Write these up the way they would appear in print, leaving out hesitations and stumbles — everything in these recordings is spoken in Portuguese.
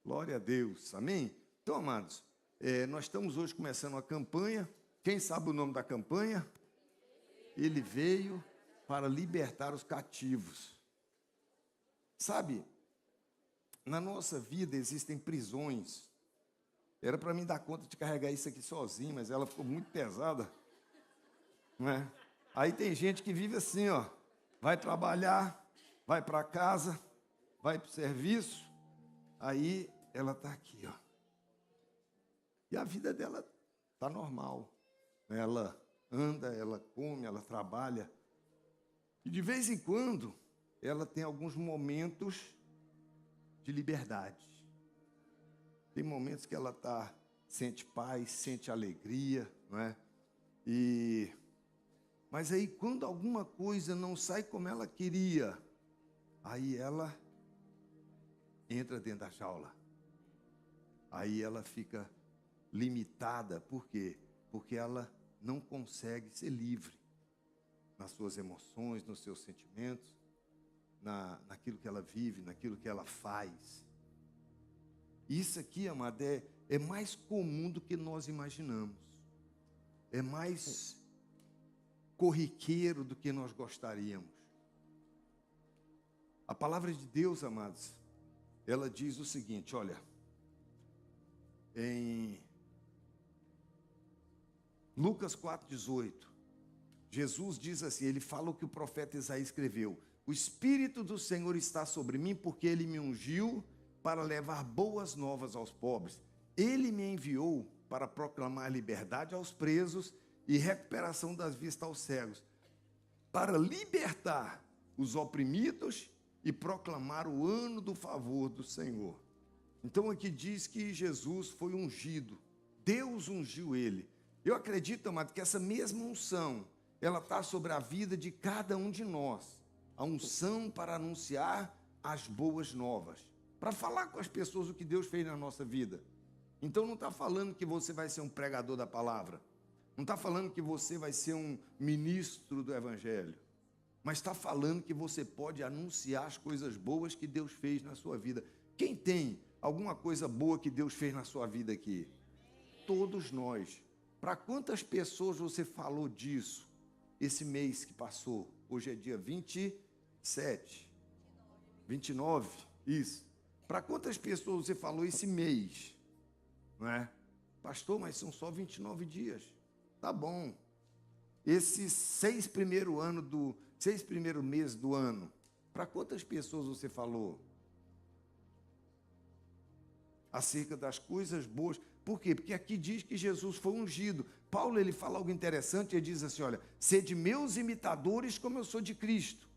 Glória a Deus, amém? Então, amados, nós estamos hoje começando uma campanha. Quem sabe o nome da campanha? Ele veio para libertar os cativos. Sabe, na nossa vida existem prisões. Era para mim dar conta de carregar isso aqui sozinho, mas ela ficou muito pesada, não é? Aí tem gente que vive assim, ó, vai trabalhar, vai para casa, vai para o serviço, aí ela está aqui, ó. E a vida dela está normal. Ela anda, ela come, ela trabalha. E de vez em quando, ela tem alguns momentos de liberdade. Tem momentos que ela sente paz, sente alegria, não é? Mas aí, quando alguma coisa não sai como ela queria, aí ela entra dentro da jaula. Aí ela fica limitada. Por quê? Porque ela não consegue ser livre nas suas emoções, nos seus sentimentos, naquilo que ela vive, naquilo que ela faz. Isso aqui, amado, é mais comum do que nós imaginamos. É mais corriqueiro do que nós gostaríamos. A palavra de Deus, amados, ela diz o seguinte, olha, em Lucas 4,18, Jesus diz assim, ele fala o que o profeta Isaías escreveu: o Espírito do Senhor está sobre mim, porque ele me ungiu para levar boas novas aos pobres. Ele me enviou para proclamar liberdade aos presos e recuperação das vistas aos cegos, para libertar os oprimidos e proclamar o ano do favor do Senhor. Então aqui diz que Jesus foi ungido, Deus ungiu ele. Eu acredito, amado, que essa mesma unção, ela está sobre a vida de cada um de nós. A unção para anunciar as boas novas, para falar com as pessoas o que Deus fez na nossa vida. Então não está falando que você vai ser um pregador da palavra, não está falando que você vai ser um ministro do evangelho, mas está falando que você pode anunciar as coisas boas que Deus fez na sua vida. Quem tem alguma coisa boa que Deus fez na sua vida aqui? Todos nós. Para quantas pessoas você falou disso esse mês que passou? Hoje é dia 27, 29, isso. Para quantas pessoas você falou esse mês? Não é? Pastor, mas são só 29 dias. Tá bom. Esses 6 primeiros meses do ano, para quantas pessoas você falou acerca das coisas boas? Por quê? Porque aqui diz que Jesus foi ungido. Paulo, ele fala algo interessante, ele diz assim, olha, sede meus imitadores como eu sou de Cristo.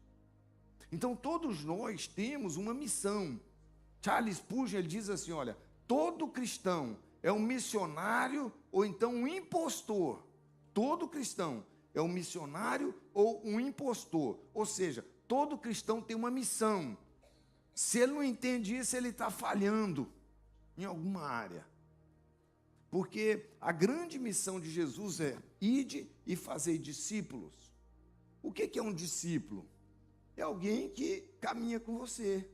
Então todos nós temos uma missão. Charles Spurgeon, ele diz assim, olha, todo cristão é um missionário ou então um impostor. Todo cristão é um missionário ou um impostor. Ou seja, todo cristão tem uma missão. Se ele não entende isso, ele está falhando em alguma área. Porque a grande missão de Jesus é ide e fazer discípulos. O que é um discípulo? É alguém que caminha com você,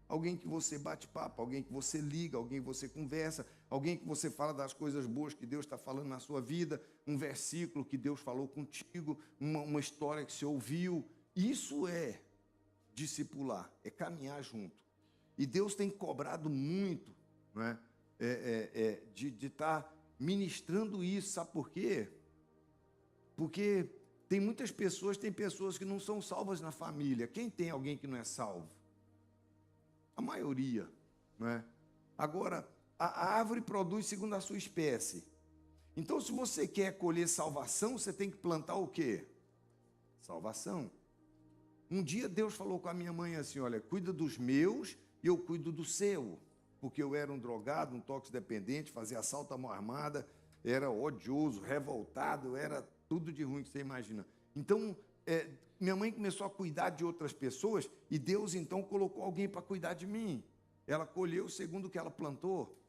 alguém que você bate papo, alguém que você liga, alguém que você conversa, alguém que você fala das coisas boas que Deus está falando na sua vida, um versículo que Deus falou contigo, uma história que você ouviu. Isso é discipular, é caminhar junto. E Deus tem cobrado muito, não é? De estar ministrando isso. Sabe por quê? Porque tem muitas pessoas, tem pessoas que não são salvas na família. Quem tem alguém que não é salvo? A maioria, não é? Agora, a árvore produz segundo a sua espécie. Então, se você quer colher salvação, você tem que plantar o quê? Salvação. Um dia Deus falou com a minha mãe assim, olha, cuida dos meus e eu cuido do seu. Porque eu era um drogado, um toxidependente, fazia assalto à mão armada, era odioso, revoltado, era tudo de ruim que você imagina. Então, minha mãe começou a cuidar de outras pessoas e Deus, então, colocou alguém para cuidar de mim. Ela colheu segundo o que ela plantou.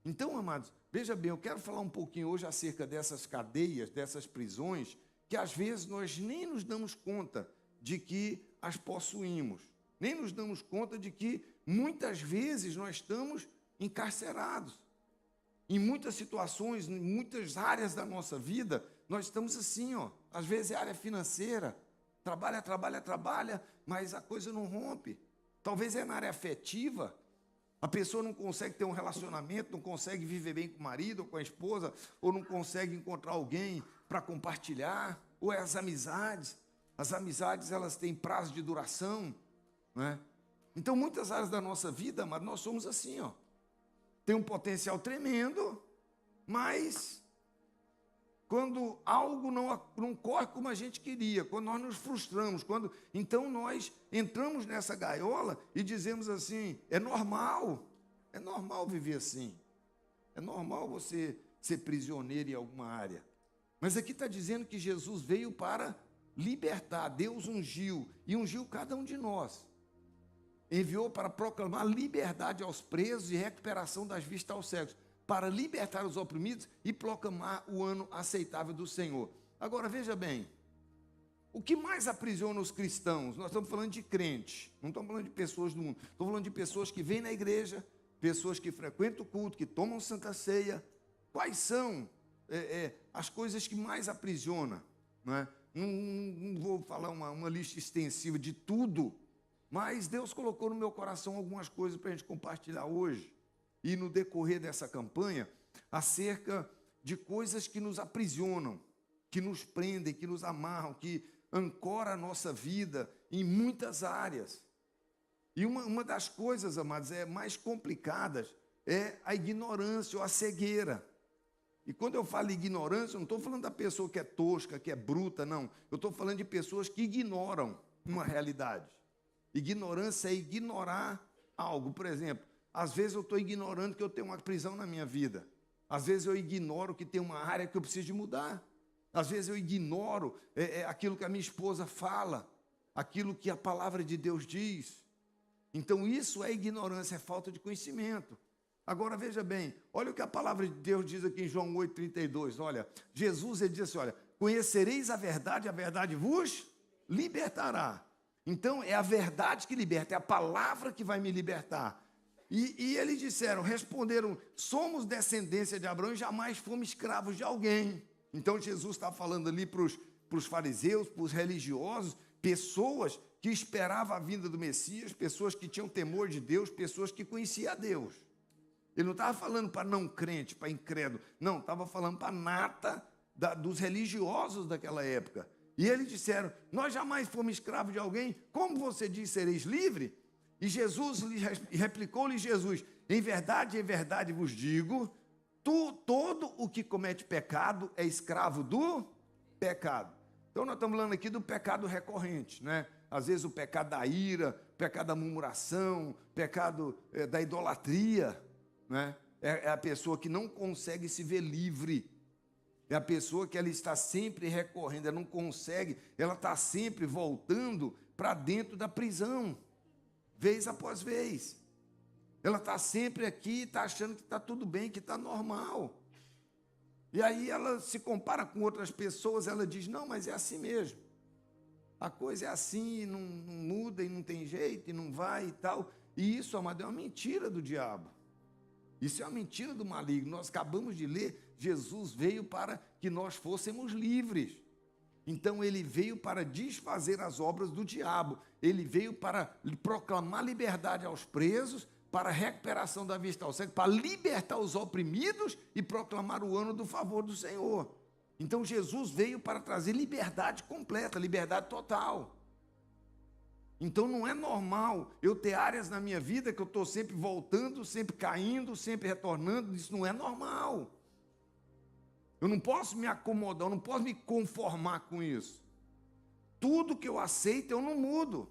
Então, amados, veja bem, eu quero falar um pouquinho hoje acerca dessas cadeias, dessas prisões, que às vezes nós nem nos damos conta de que as possuímos. Nem nos damos conta de que muitas vezes nós estamos encarcerados. Em muitas situações, em muitas áreas da nossa vida, nós estamos assim, ó. Às vezes é área financeira, trabalha, mas a coisa não rompe. Talvez é na área afetiva, a pessoa não consegue ter um relacionamento, não consegue viver bem com o marido ou com a esposa, ou não consegue encontrar alguém para compartilhar, ou é as amizades. As amizades, elas têm prazo de duração, né? Então, muitas áreas da nossa vida, mas nós somos assim, ó. Tem um potencial tremendo, mas quando algo não corre como a gente queria, quando nós nos frustramos, então nós entramos nessa gaiola e dizemos assim, é normal viver assim, é normal você ser prisioneiro em alguma área. Mas aqui está dizendo que Jesus veio para libertar, Deus ungiu, e ungiu cada um de nós. Enviou para proclamar liberdade aos presos e recuperação das vistas aos cegos, para libertar os oprimidos e proclamar o ano aceitável do Senhor. Agora, veja bem, o que mais aprisiona os cristãos? Nós estamos falando de crente, não estamos falando de pessoas do mundo, estamos falando de pessoas que vêm na igreja, pessoas que frequentam o culto, que tomam santa ceia. Quais são as coisas que mais aprisionam? Não é? Não vou falar uma lista extensiva de tudo, mas Deus colocou no meu coração algumas coisas para a gente compartilhar hoje e no decorrer dessa campanha, acerca de coisas que nos aprisionam, que nos prendem, que nos amarram, que ancoram a nossa vida em muitas áreas. E uma das coisas, amados, mais complicadas é a ignorância ou a cegueira. E quando eu falo ignorância, eu não estou falando da pessoa que é tosca, que é bruta, não. Eu estou falando de pessoas que ignoram uma realidade. Ignorância é ignorar algo. Por exemplo, às vezes eu estou ignorando que eu tenho uma prisão na minha vida. Às vezes eu ignoro que tem uma área que eu preciso de mudar. Às vezes eu ignoro aquilo que a minha esposa fala, aquilo que a palavra de Deus diz. Então isso é ignorância, é falta de conhecimento. Agora veja bem, olha o que a palavra de Deus diz aqui em João 8,32. Olha, Jesus ele diz assim, olha, conhecereis a verdade vos libertará. Então, é a verdade que liberta, é a palavra que vai me libertar. E eles responderam, somos descendência de Abraão e jamais fomos escravos de alguém. Então, Jesus está falando ali para os fariseus, para os religiosos, pessoas que esperavam a vinda do Messias, pessoas que tinham temor de Deus, pessoas que conheciam a Deus. Ele não estava falando para não crente, para incrédulo, não, estava falando para a nata dos religiosos daquela época. E eles disseram, nós jamais fomos escravos de alguém, como você diz, sereis livre? E Jesus replicou-lhe Jesus, em verdade vos digo, todo o que comete pecado é escravo do pecado. Então nós estamos falando aqui do pecado recorrente, né? Às vezes o pecado da ira, pecado da murmuração, pecado da idolatria, né? É a pessoa que não consegue se ver livre. É a pessoa que ela está sempre recorrendo, ela não consegue, ela está sempre voltando para dentro da prisão, vez após vez. Ela está sempre aqui, está achando que está tudo bem, que está normal. E aí ela se compara com outras pessoas, ela diz, não, mas é assim mesmo. A coisa é assim, não muda e não tem jeito, e não vai e tal. E isso, amado, é uma mentira do diabo. Isso é uma mentira do maligno. Nós acabamos de ler, Jesus veio para que nós fôssemos livres. Então ele veio para desfazer as obras do diabo. Ele veio para proclamar liberdade aos presos, para a recuperação da vista ao cego, para libertar os oprimidos e proclamar o ano do favor do Senhor. Então Jesus veio para trazer liberdade completa, liberdade total. Então não é normal eu ter áreas na minha vida que eu estou sempre voltando, sempre caindo, sempre retornando. Isso não é normal. Eu não posso me acomodar, eu não posso me conformar com isso. Tudo que eu aceito eu não mudo.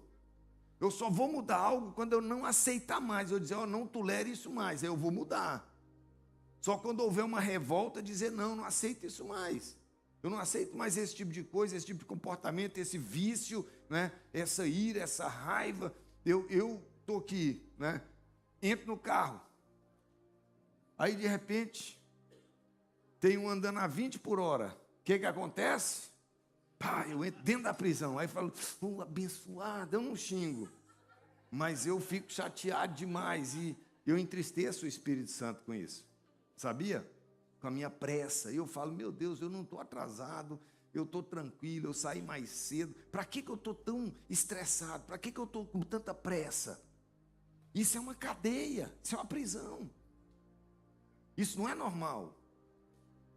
Eu só vou mudar algo quando eu não aceitar mais. Eu dizer, não tolere isso mais, aí eu vou mudar. Só quando houver uma revolta, dizer, não aceito isso mais. Eu não aceito mais esse tipo de coisa, esse tipo de comportamento, esse vício, né? Essa ira, essa raiva. Eu estou aqui, né? Entro no carro. Aí, de repente, tem um andando a 20 por hora. O que acontece? Pá, eu entro dentro da prisão. Aí falo, abençoado, eu não xingo. Mas eu fico chateado demais. Eu entristeço o Espírito Santo com isso, sabia? Com a minha pressa. Eu falo, meu Deus, eu não estou atrasado, eu estou tranquilo, eu saí mais cedo. Para que eu estou tão estressado? Para que eu estou com tanta pressa? Isso é uma cadeia, isso é uma prisão. Isso não é normal.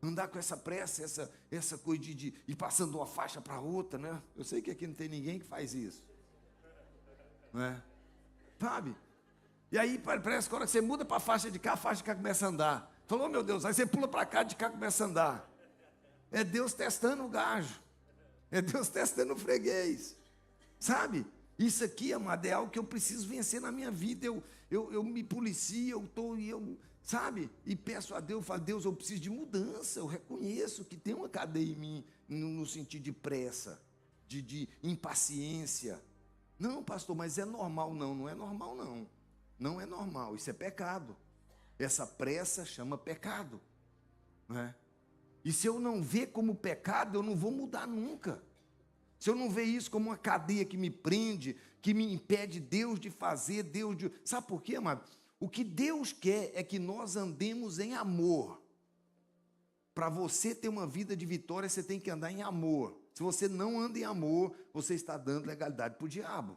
Andar com essa pressa, essa coisa de ir passando de uma faixa para outra, né? Eu sei que aqui não tem ninguém que faz isso. Não é? Sabe? E aí parece que a hora que você muda para a faixa de cá começa a andar. Falou, oh, meu Deus, aí você pula para cá, de cá começa a andar. É Deus testando o gajo. É Deus testando o freguês. Sabe? Isso aqui, amado, é algo que eu preciso vencer na minha vida. Eu me policio, sabe? E peço a Deus, falo, Deus, eu preciso de mudança. Eu reconheço que tem uma cadeia em mim, no sentido de pressa, de impaciência. Não, pastor, mas é normal. Não, não é normal, não. Não é normal, isso é pecado. Essa pressa chama pecado. Não é? E se eu não ver como pecado, eu não vou mudar nunca. Se eu não ver isso como uma cadeia que me prende, que me impede Deus de fazer, Sabe por quê, amado? O que Deus quer é que nós andemos em amor. Para você ter uma vida de vitória, você tem que andar em amor. Se você não anda em amor, você está dando legalidade para o diabo.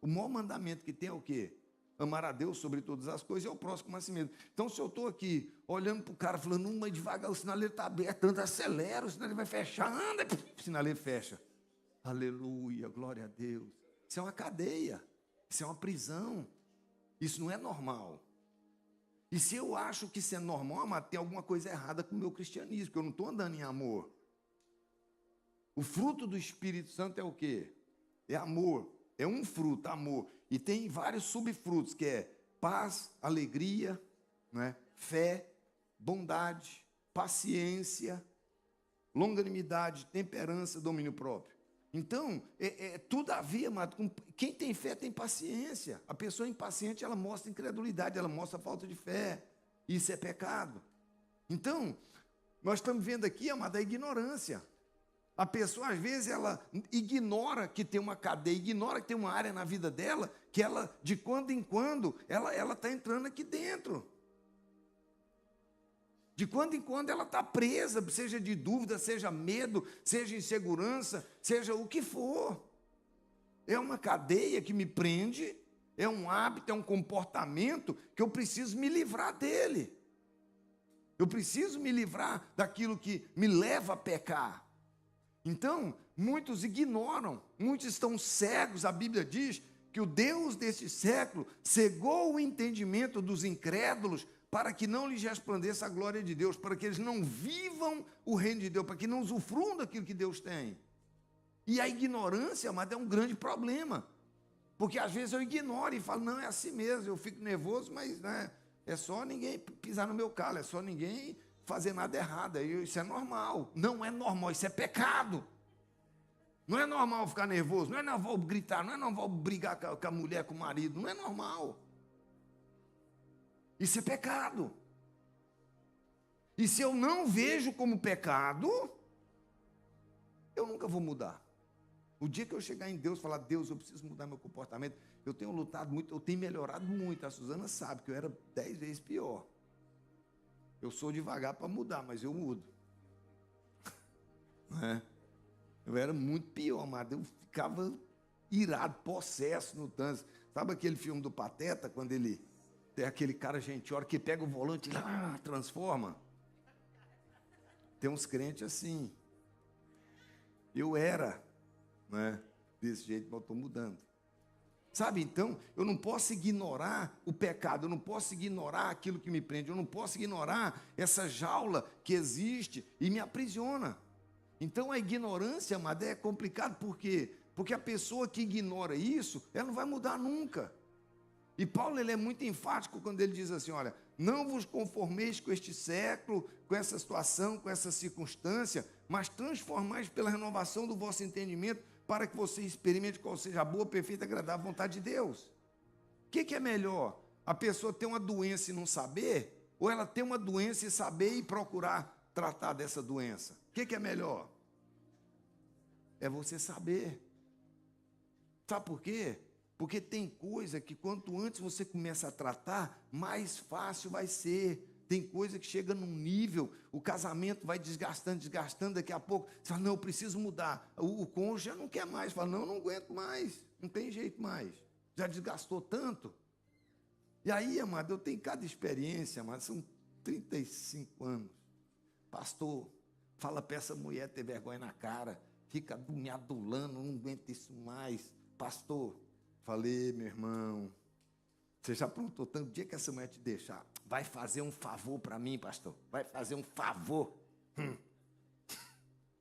O maior mandamento que tem é o quê? Amar a Deus sobre todas as coisas e ao próximo como a si mesmo. Então, se eu estou aqui olhando para o cara, falando, mas devagar, o sinaleiro está aberto, tanto acelera, o sinaleiro vai fechar, anda, o sinaleiro fecha. Aleluia, glória a Deus. Isso é uma cadeia, isso é uma prisão, isso não é normal. E se eu acho que isso é normal, mas tem alguma coisa errada com o meu cristianismo, porque eu não estou andando em amor. O fruto do Espírito Santo é o quê? É amor, é um fruto, amor. E tem vários subfrutos, que é paz, alegria, né? Fé, bondade, paciência, longanimidade, temperança, domínio próprio. Então, tudo a ver, amado, com quem tem fé tem paciência. A pessoa impaciente, ela mostra incredulidade, ela mostra falta de fé. Isso é pecado. Então, nós estamos vendo aqui, amado, a ignorância. A pessoa, às vezes, ela ignora que tem uma cadeia, ignora que tem uma área na vida dela, que ela, de quando em quando, ela está entrando aqui dentro. De quando em quando ela está presa, seja de dúvida, seja medo, seja insegurança, seja o que for. É uma cadeia que me prende, é um hábito, é um comportamento que eu preciso me livrar dele. Eu preciso me livrar daquilo que me leva a pecar. Então, muitos ignoram, muitos estão cegos. A Bíblia diz que o Deus deste século cegou o entendimento dos incrédulos para que não lhes resplandeça a glória de Deus, para que eles não vivam o reino de Deus, para que não usufruam daquilo que Deus tem. E a ignorância, amado, é um grande problema, porque às vezes eu ignoro e falo, não, é assim mesmo, eu fico nervoso, mas né, é só ninguém pisar no meu calo, é só ninguém fazer nada errado, isso é normal. Não é normal, isso é pecado. Não é normal ficar nervoso, não é normal gritar, não é normal brigar com a mulher, com o marido, não é normal. Isso é pecado. E se eu não vejo como pecado, eu nunca vou mudar. O dia que eu chegar em Deus e falar, Deus, eu preciso mudar meu comportamento, eu tenho lutado muito, eu tenho melhorado muito. A Suzana sabe que eu era 10 vezes pior. Eu sou devagar para mudar, mas eu mudo. É. Eu era muito pior, amado. Eu ficava irado, possesso no trânsito. Sabe aquele filme do Pateta, quando ele tem aquele cara gentil que pega o volante e transforma? Tem uns crentes assim. Eu era, né, desse jeito, mas eu estou mudando. Sabe, então, eu não posso ignorar o pecado, eu não posso ignorar aquilo que me prende, eu não posso ignorar essa jaula que existe e me aprisiona. Então, a ignorância, amada, é complicado, por quê? Porque a pessoa que ignora isso, ela não vai mudar nunca. E Paulo, ele é muito enfático quando ele diz assim, olha, não vos conformeis com este século, com essa situação, com essa circunstância, mas transformais pela renovação do vosso entendimento, para que você experimente qual seja a boa, perfeita e agradável vontade de Deus. O que é melhor? A pessoa ter uma doença e não saber? Ou ela ter uma doença e saber e procurar tratar dessa doença? O que é melhor? É você saber. Sabe por quê? Porque tem coisa que quanto antes você começa a tratar, mais fácil vai ser. Tem coisa que chega num nível, o casamento vai desgastando, daqui a pouco você fala, não, eu preciso mudar. O cônjuge já não quer mais, fala, não, eu não aguento mais, não tem jeito mais. Já desgastou tanto. E aí, amado, eu tenho cada experiência, amado, são 35 anos. Pastor, fala para essa mulher ter vergonha na cara, fica me adulando, não aguento isso mais. Pastor, falei, meu irmão, você já aprontou tanto, o dia que essa mulher te deixar, vai fazer um favor para mim, pastor, vai fazer um favor.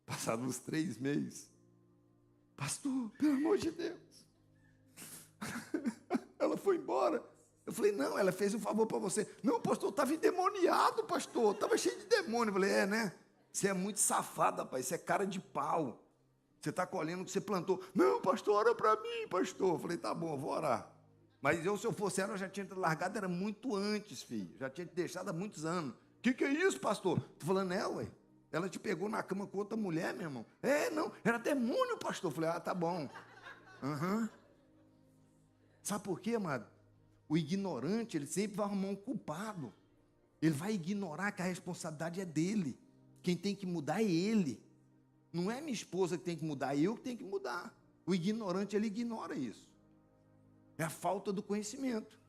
Passados uns 3 meses, pastor, pelo amor de Deus, ela foi embora. Eu falei, não, ela fez um favor para você. Não, pastor, estava endemoniado, pastor, estava cheio de demônio. Eu falei, né? Você é muito safado, rapaz, você é cara de pau. Você está colhendo o que você plantou. Não, pastor, ora para mim, pastor. Eu falei, tá bom, eu vou orar. Mas se eu fosse ela, eu já tinha te largado, era muito antes, filho. Já tinha te deixado há muitos anos. O que é isso, pastor? Estou falando, ué. Ela te pegou na cama com outra mulher, meu irmão. Não, era demônio, pastor. Eu falei, tá bom. Sabe por quê, amado? O ignorante, ele sempre vai arrumar um culpado. Ele vai ignorar que a responsabilidade é dele. Quem tem que mudar é ele. Não é minha esposa que tem que mudar, é eu que tenho que mudar. O ignorante, ele ignora isso. É a falta do conhecimento.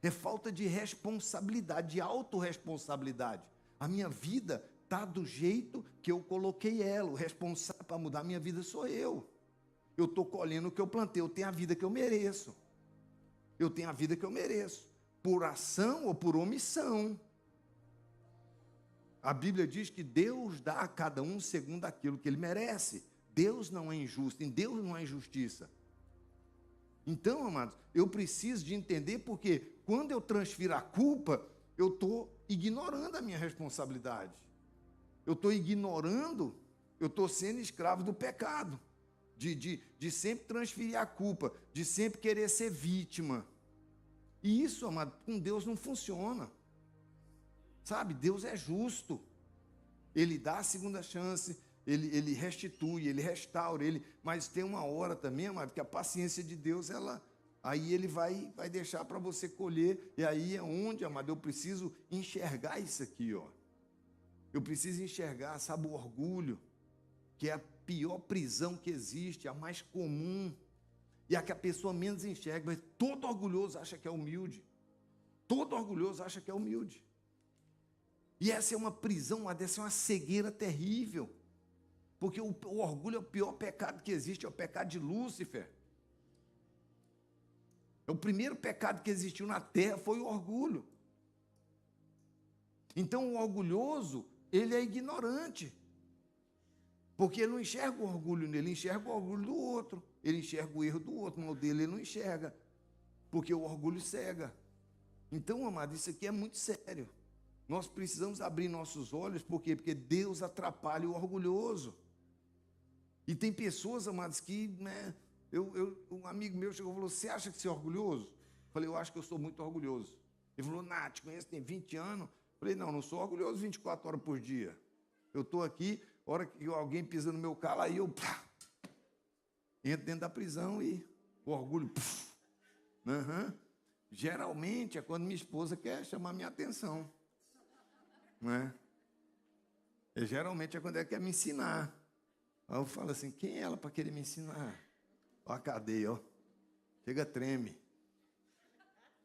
É falta de responsabilidade, de autorresponsabilidade. A minha vida está do jeito que eu coloquei ela. O responsável para mudar a minha vida sou eu. Eu estou colhendo o que eu plantei, eu tenho a vida que eu mereço. Eu tenho a vida que eu mereço, por ação ou por omissão. A Bíblia diz que Deus dá a cada um segundo aquilo que ele merece. Deus não é injusto, em Deus não há injustiça. Então, amados, eu preciso de entender porque quando eu transfiro a culpa, eu estou ignorando a minha responsabilidade. Eu estou ignorando, eu estou sendo escravo do pecado. De sempre transferir a culpa, de sempre querer ser vítima. E isso, amado, com Deus não funciona. Sabe, Deus é justo. Ele dá a segunda chance, ele restitui, ele restaura, mas tem uma hora também, amado, que a paciência de Deus, aí ele vai deixar para você colher, e aí é onde, amado, eu preciso enxergar isso aqui, ó. Eu preciso enxergar, sabe, o orgulho, que é a pior prisão que existe, a mais comum, e a que a pessoa menos enxerga, mas todo orgulhoso acha que é humilde. Todo orgulhoso acha que é humilde. E essa é uma prisão, essa é uma cegueira terrível, porque o orgulho é o pior pecado que existe, é o pecado de Lúcifer. É o primeiro pecado que existiu na terra, foi o orgulho. Então o orgulhoso, ele é ignorante. Porque ele não enxerga o orgulho nele, ele enxerga o orgulho do outro. Ele enxerga o erro do outro, mas o dele ele não enxerga. Porque o orgulho cega. Então, amado, isso aqui é muito sério. Nós precisamos abrir nossos olhos, por quê? Porque Deus atrapalha o orgulhoso. E tem pessoas, amados, que, né, um amigo meu chegou e falou, você acha que você é orgulhoso? Eu falei, eu acho que eu sou muito orgulhoso. Ele falou, te conheço, tem 20 anos. Eu falei, não sou orgulhoso 24 horas por dia. Eu estou aqui, a hora que alguém pisa no meu calo, aí eu entro dentro da prisão e o orgulho. Geralmente é quando minha esposa quer chamar minha atenção. Não é? Geralmente é quando ela quer me ensinar. Aí eu falo assim, quem é ela para querer me ensinar? Ó a cadeia, ó. Chega, treme.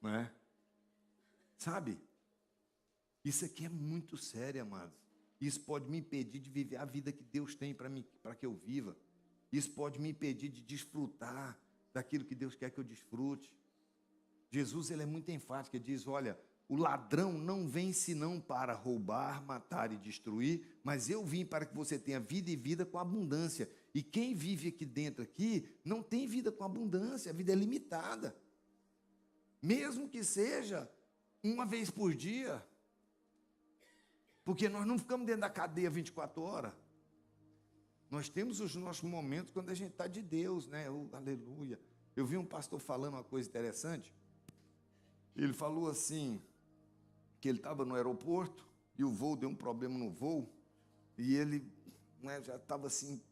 Não é? Sabe? Isso aqui é muito sério, amados. Isso pode me impedir de viver a vida que Deus tem para mim, para que eu viva. Isso pode me impedir de desfrutar daquilo que Deus quer que eu desfrute. Jesus, ele é muito enfático, ele diz, olha, o ladrão não vem senão para roubar, matar e destruir, mas eu vim para que você tenha vida e vida com abundância. E quem vive aqui dentro não tem vida com abundância, a vida é limitada. Mesmo que seja uma vez por dia. Porque nós não ficamos dentro da cadeia 24 horas. Nós temos os nossos momentos quando a gente está de Deus, né? Aleluia. Eu vi um pastor falando uma coisa interessante. Ele falou assim, que ele estava no aeroporto e o voo deu um problema no voo e ele, né, já estava assim,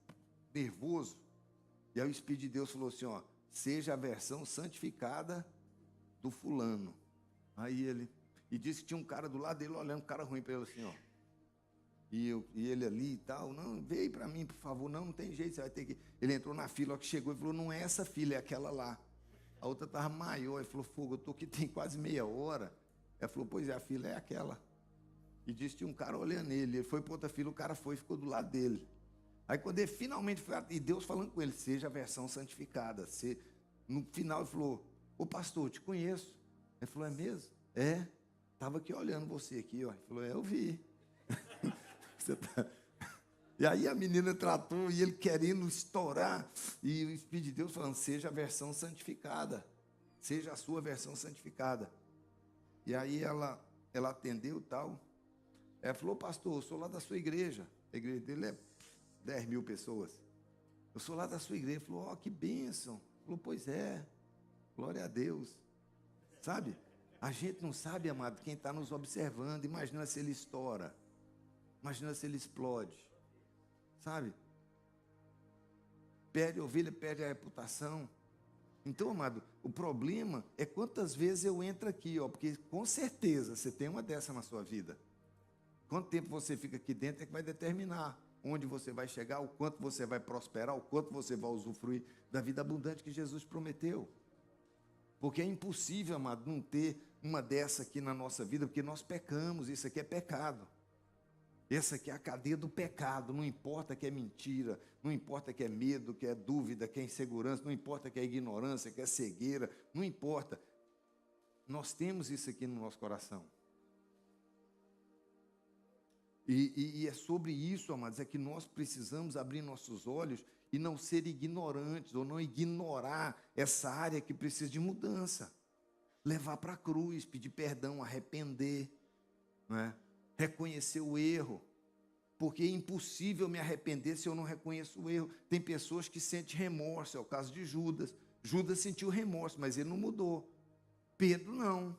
nervoso. E aí o Espírito de Deus falou assim, ó, seja a versão santificada do fulano. Aí ele, e disse que tinha um cara do lado dele olhando, um cara ruim para ele assim, ó. E ele ali e tal, não, veio para mim, por favor, não tem jeito, você vai ter que... Ele entrou na fila, ó, que chegou e falou, não é essa fila, é aquela lá. A outra estava maior, ele falou, fogo, eu estou aqui tem quase meia hora. Ela falou, pois é, a fila é aquela. E disse que tinha um cara olhando ele, ele foi para outra fila, o cara foi e ficou do lado dele. Aí quando ele finalmente foi, e Deus falando com ele, seja a versão santificada. No final ele falou, ô pastor, eu te conheço. Ele falou, é mesmo? É, estava aqui olhando você aqui, ó. Ele falou, eu vi. Você tá... E aí a menina tratou, e ele querendo estourar, e o Espírito de Deus falando, seja a versão santificada, seja a sua versão santificada. E aí ela atendeu e tal, ela falou, pastor, eu sou lá da sua igreja, a igreja dele é 10 mil pessoas, eu sou lá da sua igreja. Ele falou, ó, que bênção. Ele falou, pois é, glória a Deus. Sabe, a gente não sabe, amado, quem está nos observando, imagina se ele estoura, imagina se ele explode. Sabe? Perde a ovelha, perde a reputação. Então, amado, o problema é quantas vezes eu entro aqui, ó, porque com certeza você tem uma dessa na sua vida. Quanto tempo você fica aqui dentro é que vai determinar onde você vai chegar, o quanto você vai prosperar, o quanto você vai usufruir da vida abundante que Jesus prometeu. Porque é impossível, amado, não ter uma dessa aqui na nossa vida, porque nós pecamos, isso aqui é pecado. Essa aqui é a cadeia do pecado, não importa que é mentira, não importa que é medo, que é dúvida, que é insegurança, não importa que é ignorância, que é cegueira, não importa. Nós temos isso aqui no nosso coração. E é sobre isso, amados, é que nós precisamos abrir nossos olhos e não ser ignorantes, ou não ignorar essa área que precisa de mudança. Levar para a cruz, pedir perdão, arrepender, não é? Reconhecer o erro, porque é impossível me arrepender se eu não reconheço o erro. Tem pessoas que sentem remorso, é o caso de Judas. Judas sentiu remorso, mas ele não mudou. Pedro não.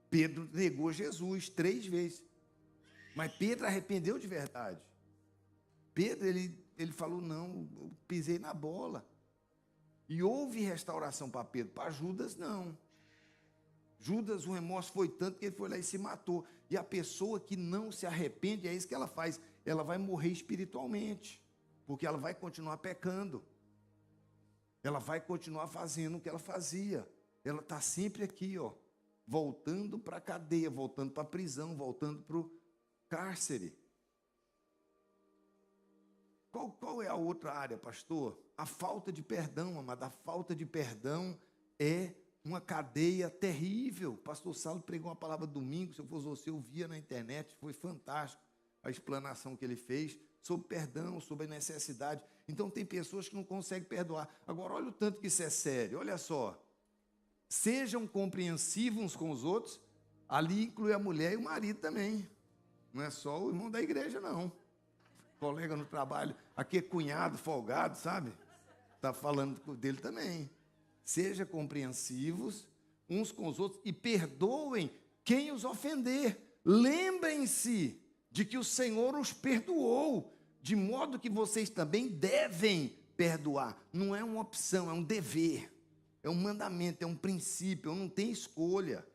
Pedro negou Jesus 3 vezes, mas Pedro arrependeu de verdade. Pedro, ele falou, não, eu pisei na bola. E houve restauração para Pedro, para Judas não. Judas, o remorso foi tanto que ele foi lá e se matou. E a pessoa que não se arrepende, é isso que ela faz. Ela vai morrer espiritualmente, porque ela vai continuar pecando. Ela vai continuar fazendo o que ela fazia. Ela está sempre aqui, ó, voltando para a cadeia, voltando para a prisão, voltando para o cárcere. Qual é a outra área, pastor? A falta de perdão, amada. A falta de perdão é uma cadeia terrível. O pastor Saulo pregou uma palavra domingo, se eu fosse você, eu via na internet, foi fantástico a explanação que ele fez sobre perdão, sobre a necessidade. Então tem pessoas que não conseguem perdoar. Agora, olha o tanto que isso é sério, olha só. Sejam compreensivos uns com os outros, ali inclui a mulher e o marido também. Não é só o irmão da igreja, não. Colega no trabalho, aqui é cunhado, folgado, sabe? Está falando dele também. Sejam compreensivos uns com os outros e perdoem quem os ofender. Lembrem-se de que o Senhor os perdoou, de modo que vocês também devem perdoar. Não é uma opção, é um dever, é um mandamento, é um princípio, eu não tenho escolha.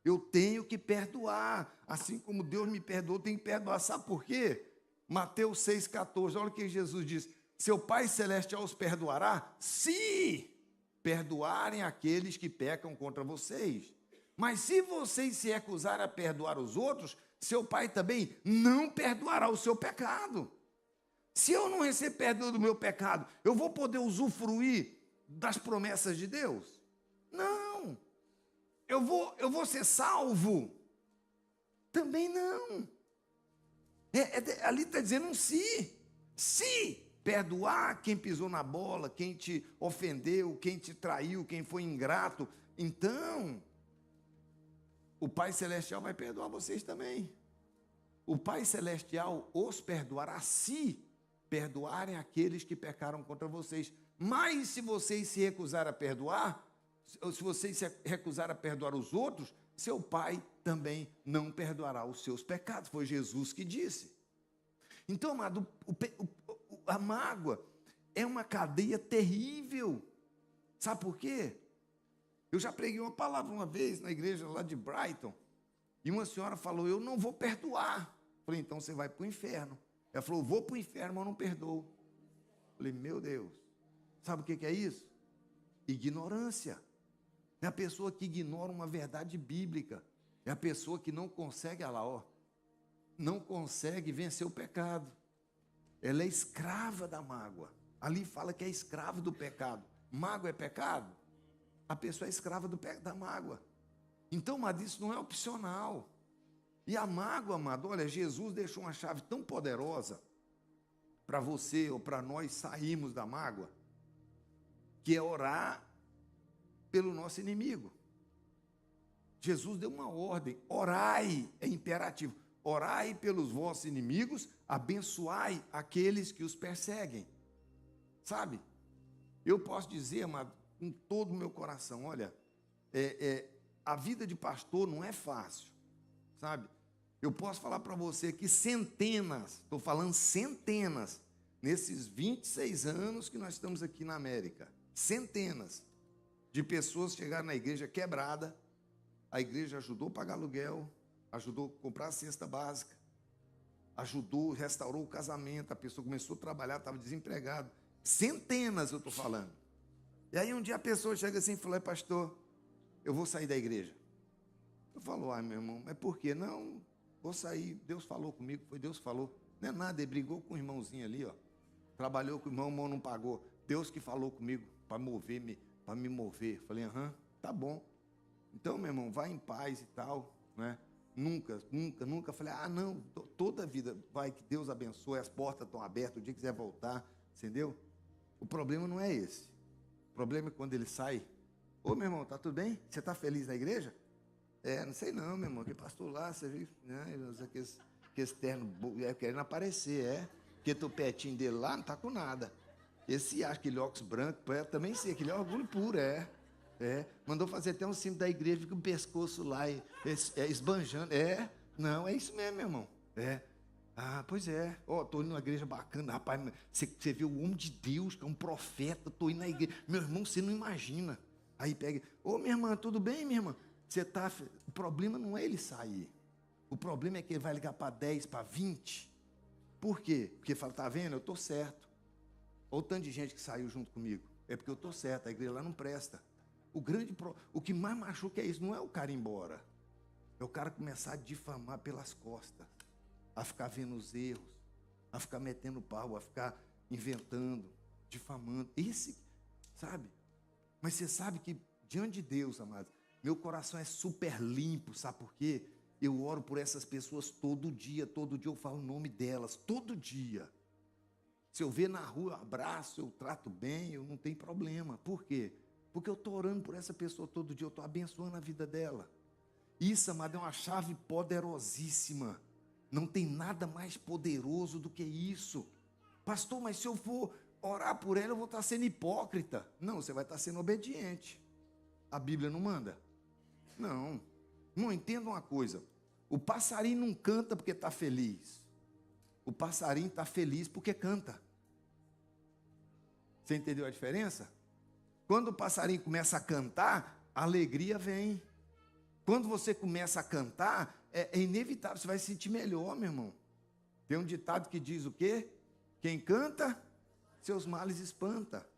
Eu tenho que perdoar, assim como Deus me perdoou, eu tenho que perdoar. Sabe por quê? Mateus 6,14, olha o que Jesus diz. Seu Pai Celestial os perdoará se perdoarem aqueles que pecam contra vocês. Mas se vocês se recusarem a perdoar os outros, seu Pai também não perdoará o seu pecado. Se eu não receber perdão do meu pecado, eu vou poder usufruir das promessas de Deus? Não. Eu vou ser salvo? Também não. Ali está dizendo um se. Se perdoar quem pisou na bola, quem te ofendeu, quem te traiu, quem foi ingrato, então o Pai Celestial vai perdoar vocês também. O Pai Celestial os perdoará se perdoarem aqueles que pecaram contra vocês. Mas se vocês se recusarem a perdoar, ou se vocês se recusarem a perdoar os outros, seu Pai também não perdoará os seus pecados. Foi Jesus que disse. Então, amado, a mágoa é uma cadeia terrível. Sabe por quê? Eu já preguei uma palavra uma vez na igreja lá de Brighton, e uma senhora falou, eu não vou perdoar. Falei, então você vai para o inferno. Ela falou, vou para o inferno, mas não perdoo. Falei, meu Deus, sabe o que é isso? Ignorância. É a pessoa que ignora uma verdade bíblica. É a pessoa que não consegue, olha lá, ó, não consegue vencer o pecado. Ela é escrava da mágoa. Ali fala que é escravo do pecado. Mágoa é pecado? A pessoa é escrava da mágoa. Então, amado, isso não é opcional. E a mágoa, amado, olha, Jesus deixou uma chave tão poderosa para você ou para nós sairmos da mágoa, que é orar pelo nosso inimigo. Jesus deu uma ordem, orai, é imperativo, orai pelos vossos inimigos, abençoai aqueles que os perseguem. Sabe? Eu posso dizer, amado, com todo o meu coração, olha, a vida de pastor não é fácil, sabe? Eu posso falar para você que centenas, estou falando centenas, nesses 26 anos que nós estamos aqui na América, centenas de pessoas chegaram na igreja quebrada, a igreja ajudou a pagar aluguel, ajudou a comprar a cesta básica, ajudou, restaurou o casamento, a pessoa começou a trabalhar, estava desempregado. Centenas eu estou falando. E aí um dia a pessoa chega assim e fala, pastor, eu vou sair da igreja. Eu falo, ai meu irmão, mas por quê? Não, vou sair, Deus falou comigo, foi Deus que falou. Não é nada, ele brigou com o irmãozinho ali, ó. Trabalhou com o irmão não pagou. Deus que falou comigo para me mover. Falei, tá bom. Então, meu irmão, vai em paz e tal, né? Nunca falei, não, toda a vida, vai que Deus abençoe, as portas estão abertas, o dia que quiser voltar, entendeu? O problema não é esse. O problema é quando ele sai, ô meu irmão, tá tudo bem? Você está feliz na igreja? Não sei não, meu irmão, que pastor lá, você viu, né? Aquele terno, querendo aparecer, porque tô pertinho dele lá, não tá com nada. Esse acha aquele óculos branco, também sei, aquele é orgulho puro, mandou fazer até um símbolo da igreja com o pescoço lá, esbanjando, não, é isso mesmo, meu irmão, pois é, tô indo numa igreja bacana, rapaz, você vê o homem de Deus, que é um profeta, tô indo na igreja, meu irmão, você não imagina, aí pega, minha irmã, tudo bem, minha irmã? O problema não é ele sair, o problema é que ele vai ligar para 10, para 20, por quê? Porque fala, tá vendo, eu tô certo, olha o tanto de gente que saiu junto comigo, é porque eu tô certo, a igreja lá não presta. O que mais machuca é isso, não é o cara ir embora, é o cara começar a difamar pelas costas, a ficar vendo os erros, a ficar metendo pau, a ficar inventando, difamando, sabe? Mas você sabe que diante de Deus, amados, meu coração é super limpo, sabe por quê? Eu oro por essas pessoas todo dia eu falo o nome delas, todo dia. Se eu ver na rua, eu abraço, eu trato bem, eu não tenho problema. Por quê? Porque eu estou orando por essa pessoa todo dia, eu estou abençoando a vida dela. Isso, amado, é uma chave poderosíssima. Não tem nada mais poderoso do que isso. Pastor, mas se eu for orar por ela, eu vou estar sendo hipócrita. Não, você vai estar sendo obediente. A Bíblia não manda? Não entenda uma coisa. O passarinho não canta porque está feliz. O passarinho está feliz porque canta. Você entendeu a diferença? Quando o passarinho começa a cantar, a alegria vem. Quando você começa a cantar, é inevitável, você vai se sentir melhor, meu irmão. Tem um ditado que diz o quê? Quem canta, seus males espanta.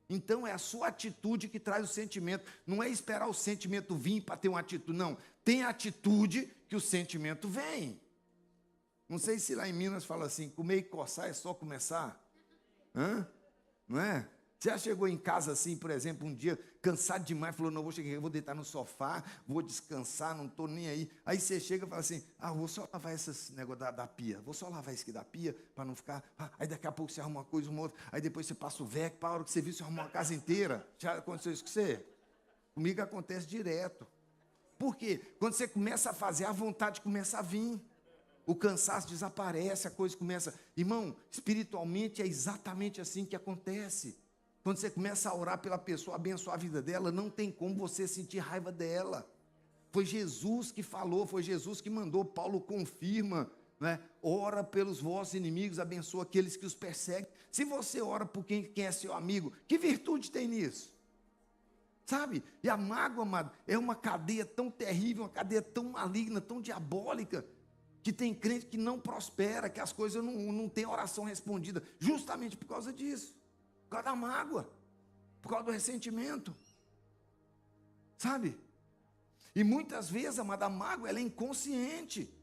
Então é a sua atitude que traz o sentimento. Não é esperar o sentimento vir para ter uma atitude, não. Tem atitude que o sentimento vem. Não sei se lá em Minas fala assim, comer e coçar é só começar. Não é? Você já chegou em casa assim, por exemplo, um dia, cansado demais, falou, não, vou chegar, eu vou deitar no sofá, vou descansar, não estou nem aí. Aí você chega e fala assim, vou só lavar esse negócio da pia, vou só lavar isso aqui da pia, para não ficar... Aí daqui a pouco você arruma uma coisa, uma outra, aí depois você passa o VEC, para a hora que você viu, você arruma uma casa inteira. Já aconteceu isso com você? Comigo acontece direto. Por quê? Quando você começa a fazer, a vontade começa a vir. O cansaço desaparece, a coisa começa... Irmão, espiritualmente é exatamente assim que acontece. Quando você começa a orar pela pessoa, abençoar a vida dela, não tem como você sentir raiva dela. Foi Jesus que falou, foi Jesus que mandou, Paulo confirma, né? Ora pelos vossos inimigos, abençoa aqueles que os perseguem. Se você ora por quem é seu amigo, que virtude tem nisso? Sabe? E a mágoa, amado, é uma cadeia tão terrível, uma cadeia tão maligna, tão diabólica, que tem crente que não prospera, que as coisas não têm oração respondida, justamente por causa disso, por causa da mágoa, por causa do ressentimento. Sabe? E muitas vezes, amado, a mágoa ela é inconsciente.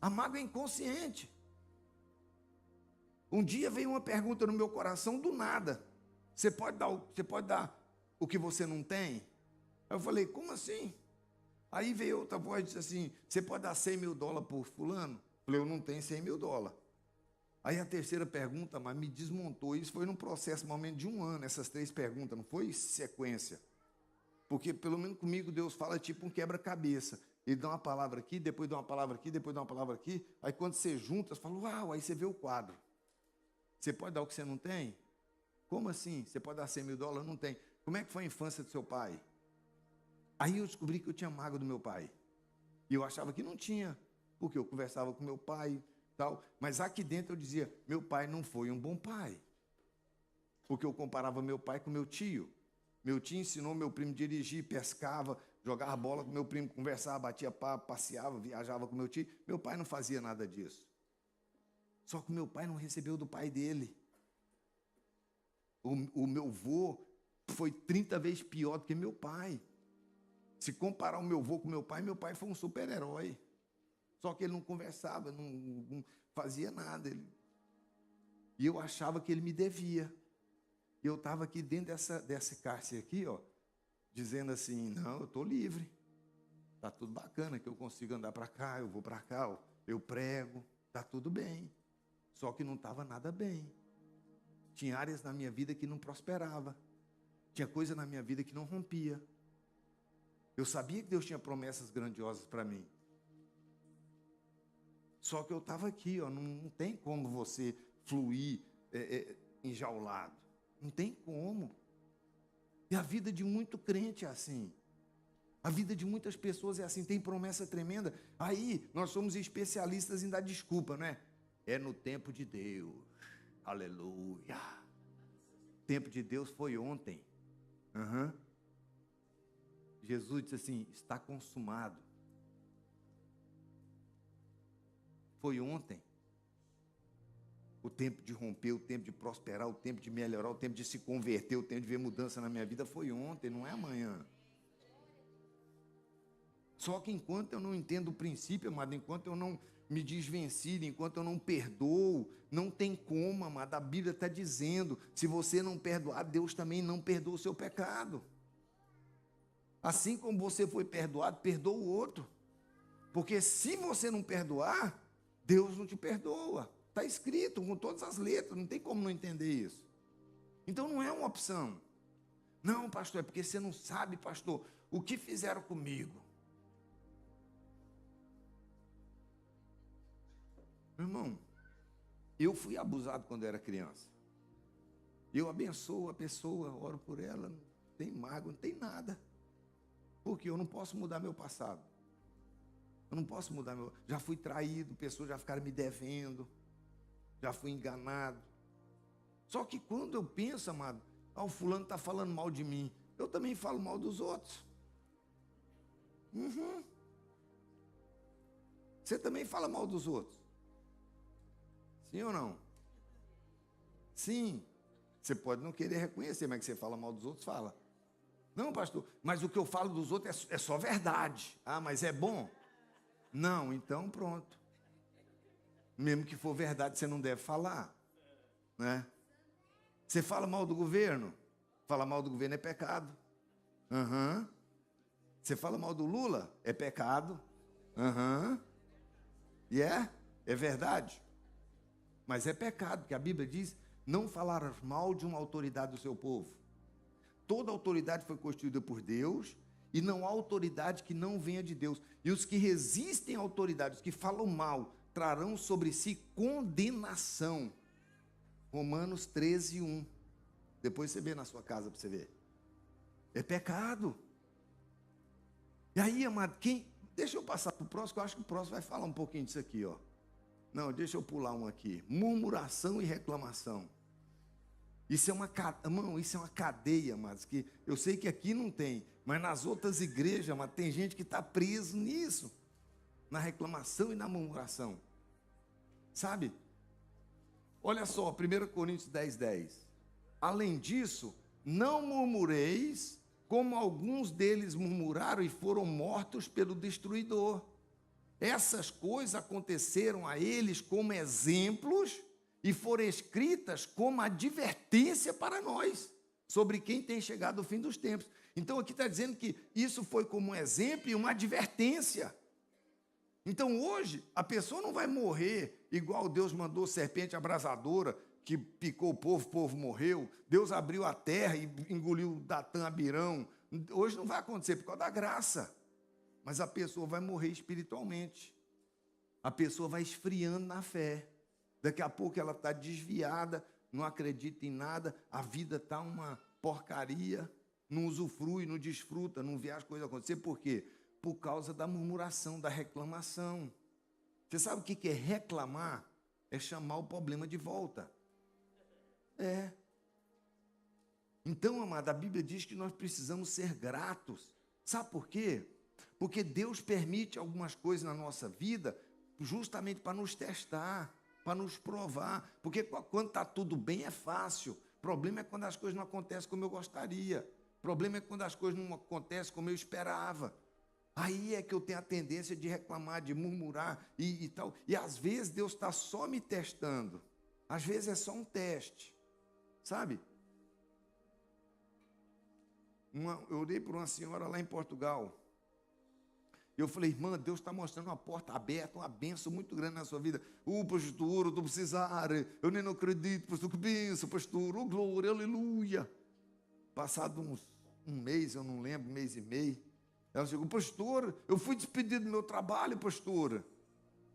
A mágoa é inconsciente. Um dia veio uma pergunta no meu coração do nada. Você pode dar o que você não tem? Aí eu falei, como assim? Aí veio outra voz e disse assim, você pode dar $100.000 por fulano? Eu falei, eu não tenho $100.000. Aí a terceira pergunta, mas me desmontou. Isso foi num processo, momento de 1 ano, essas 3 perguntas, não foi sequência. Porque pelo menos comigo Deus fala tipo um quebra-cabeça. Ele dá uma palavra aqui, depois dá uma palavra aqui, depois dá uma palavra aqui. Aí quando você junta, você fala, uau, aí você vê o quadro. Você pode dar o que você não tem? Como assim? Você pode dar $100.000? Não tem. Como é que foi a infância do seu pai? Aí eu descobri que eu tinha mágoa do meu pai. E eu achava que não tinha, porque eu conversava com meu pai, tal. Mas aqui dentro eu dizia, meu pai não foi um bom pai. Porque eu comparava meu pai com meu tio. Meu tio ensinou meu primo a dirigir, pescava, jogava bola com meu primo, conversava, batia papo, passeava, viajava com meu tio. Meu pai não fazia nada disso. Só que meu pai não recebeu do pai dele. O meu avô foi 30 vezes pior do que meu pai. Se comparar o meu avô com meu pai foi um super-herói. Só que ele não conversava, não fazia nada. E eu achava que ele me devia. E eu estava aqui dentro dessa cárcere aqui, ó, dizendo assim, não, eu estou livre. Está tudo bacana, que eu consigo andar para cá, eu vou para cá, ó, eu prego, está tudo bem. Só que não estava nada bem. Tinha áreas na minha vida que não prosperava. Tinha coisa na minha vida que não rompia. Eu sabia que Deus tinha promessas grandiosas para mim. Só que eu estava aqui, ó, não tem como você fluir enjaulado. Não tem como. E a vida de muito crente é assim. A vida de muitas pessoas é assim, tem promessa tremenda. Aí nós somos especialistas em dar desculpa, não é? É no tempo de Deus. Aleluia. O tempo de Deus foi ontem. Jesus disse assim, está consumado. Foi ontem. O tempo de romper, o tempo de prosperar, o tempo de melhorar, o tempo de se converter, o tempo de ver mudança na minha vida foi ontem, não é amanhã. Só que enquanto eu não entendo o princípio, amado, enquanto eu não me desvencilho, enquanto eu não perdoo, não tem como, amado. A Bíblia está dizendo, se você não perdoar, Deus também não perdoa o seu pecado. Assim como você foi perdoado, perdoa o outro. Porque se você não perdoar, Deus não te perdoa. Está escrito com todas as letras, não tem como não entender isso. Então não é uma opção. Não, pastor, é porque você não sabe, pastor, o que fizeram comigo. Meu irmão, eu fui abusado quando era criança. Eu abençoo a pessoa, oro por ela, não tem mágoa, não tem nada. Porque eu não posso mudar meu passado. Eu não posso mudar meu... Já fui traído, pessoas já ficaram me devendo. Já fui enganado. Só que quando eu penso, amado, o fulano está falando mal de mim, eu também falo mal dos outros. Você também fala mal dos outros? Sim ou não? Sim. Você pode não querer reconhecer, mas que você fala mal dos outros, fala. Não, pastor, mas o que eu falo dos outros é só verdade. Ah, mas é bom? Não, então pronto. Mesmo que for verdade, você não deve falar, né? Você fala mal do governo? Falar mal do governo é pecado. Você fala mal do Lula? É pecado. E é verdade. Mas é pecado, porque a Bíblia diz, não falar mal de uma autoridade do seu povo. Toda autoridade foi constituída por Deus, e não há autoridade que não venha de Deus. E os que resistem à autoridade, os que falam mal, trarão sobre si condenação. Romanos 13:1. Depois você vê na sua casa para você ver. É pecado. E aí, amado, deixa eu passar para o próximo, que eu acho que o próximo vai falar um pouquinho disso aqui, ó. Não, deixa eu pular um aqui. Murmuração e reclamação. Isso é uma cadeia, mas que eu sei que aqui não tem, mas nas outras igrejas, mas tem gente que está preso nisso, na reclamação e na murmuração. Sabe? Olha só, 1 Coríntios 10:10. Além disso, não murmureis, como alguns deles murmuraram e foram mortos pelo destruidor. Essas coisas aconteceram a eles como exemplos e foram escritas como advertência para nós, sobre quem tem chegado o fim dos tempos. Então aqui está dizendo que isso foi como um exemplo e uma advertência. Então hoje, a pessoa não vai morrer igual Deus mandou serpente abrasadora, que picou o povo morreu. Deus abriu a terra e engoliu Datã, Abirão. Hoje não vai acontecer por causa da graça. Mas a pessoa vai morrer espiritualmente. A pessoa vai esfriando na fé. Daqui a pouco ela está desviada, não acredita em nada, a vida está uma porcaria, não usufrui, não desfruta, não vê as coisas acontecer. Por quê? Por causa da murmuração, da reclamação. Você sabe o que é reclamar? É chamar o problema de volta. É. Então, amada, a Bíblia diz que nós precisamos ser gratos. Sabe por quê? Porque Deus permite algumas coisas na nossa vida justamente para nos testar, para nos provar. Porque quando está tudo bem é fácil. O problema é quando as coisas não acontecem como eu gostaria. O problema é quando as coisas não acontecem como eu esperava. Aí é que eu tenho a tendência de reclamar, de murmurar e tal. E às vezes Deus está só me testando. Às vezes é só um teste. Sabe? Eu orei por uma senhora lá em Portugal. Eu falei, irmã, Deus está mostrando uma porta aberta, uma bênção muito grande na sua vida. Pastor, eu estou precisando. Eu nem não acredito, pastor, que bênção, pastor. Glória, aleluia. Passado um mês, eu não lembro, um mês e meio. Ela chegou, pastor, eu fui despedido do meu trabalho, pastor.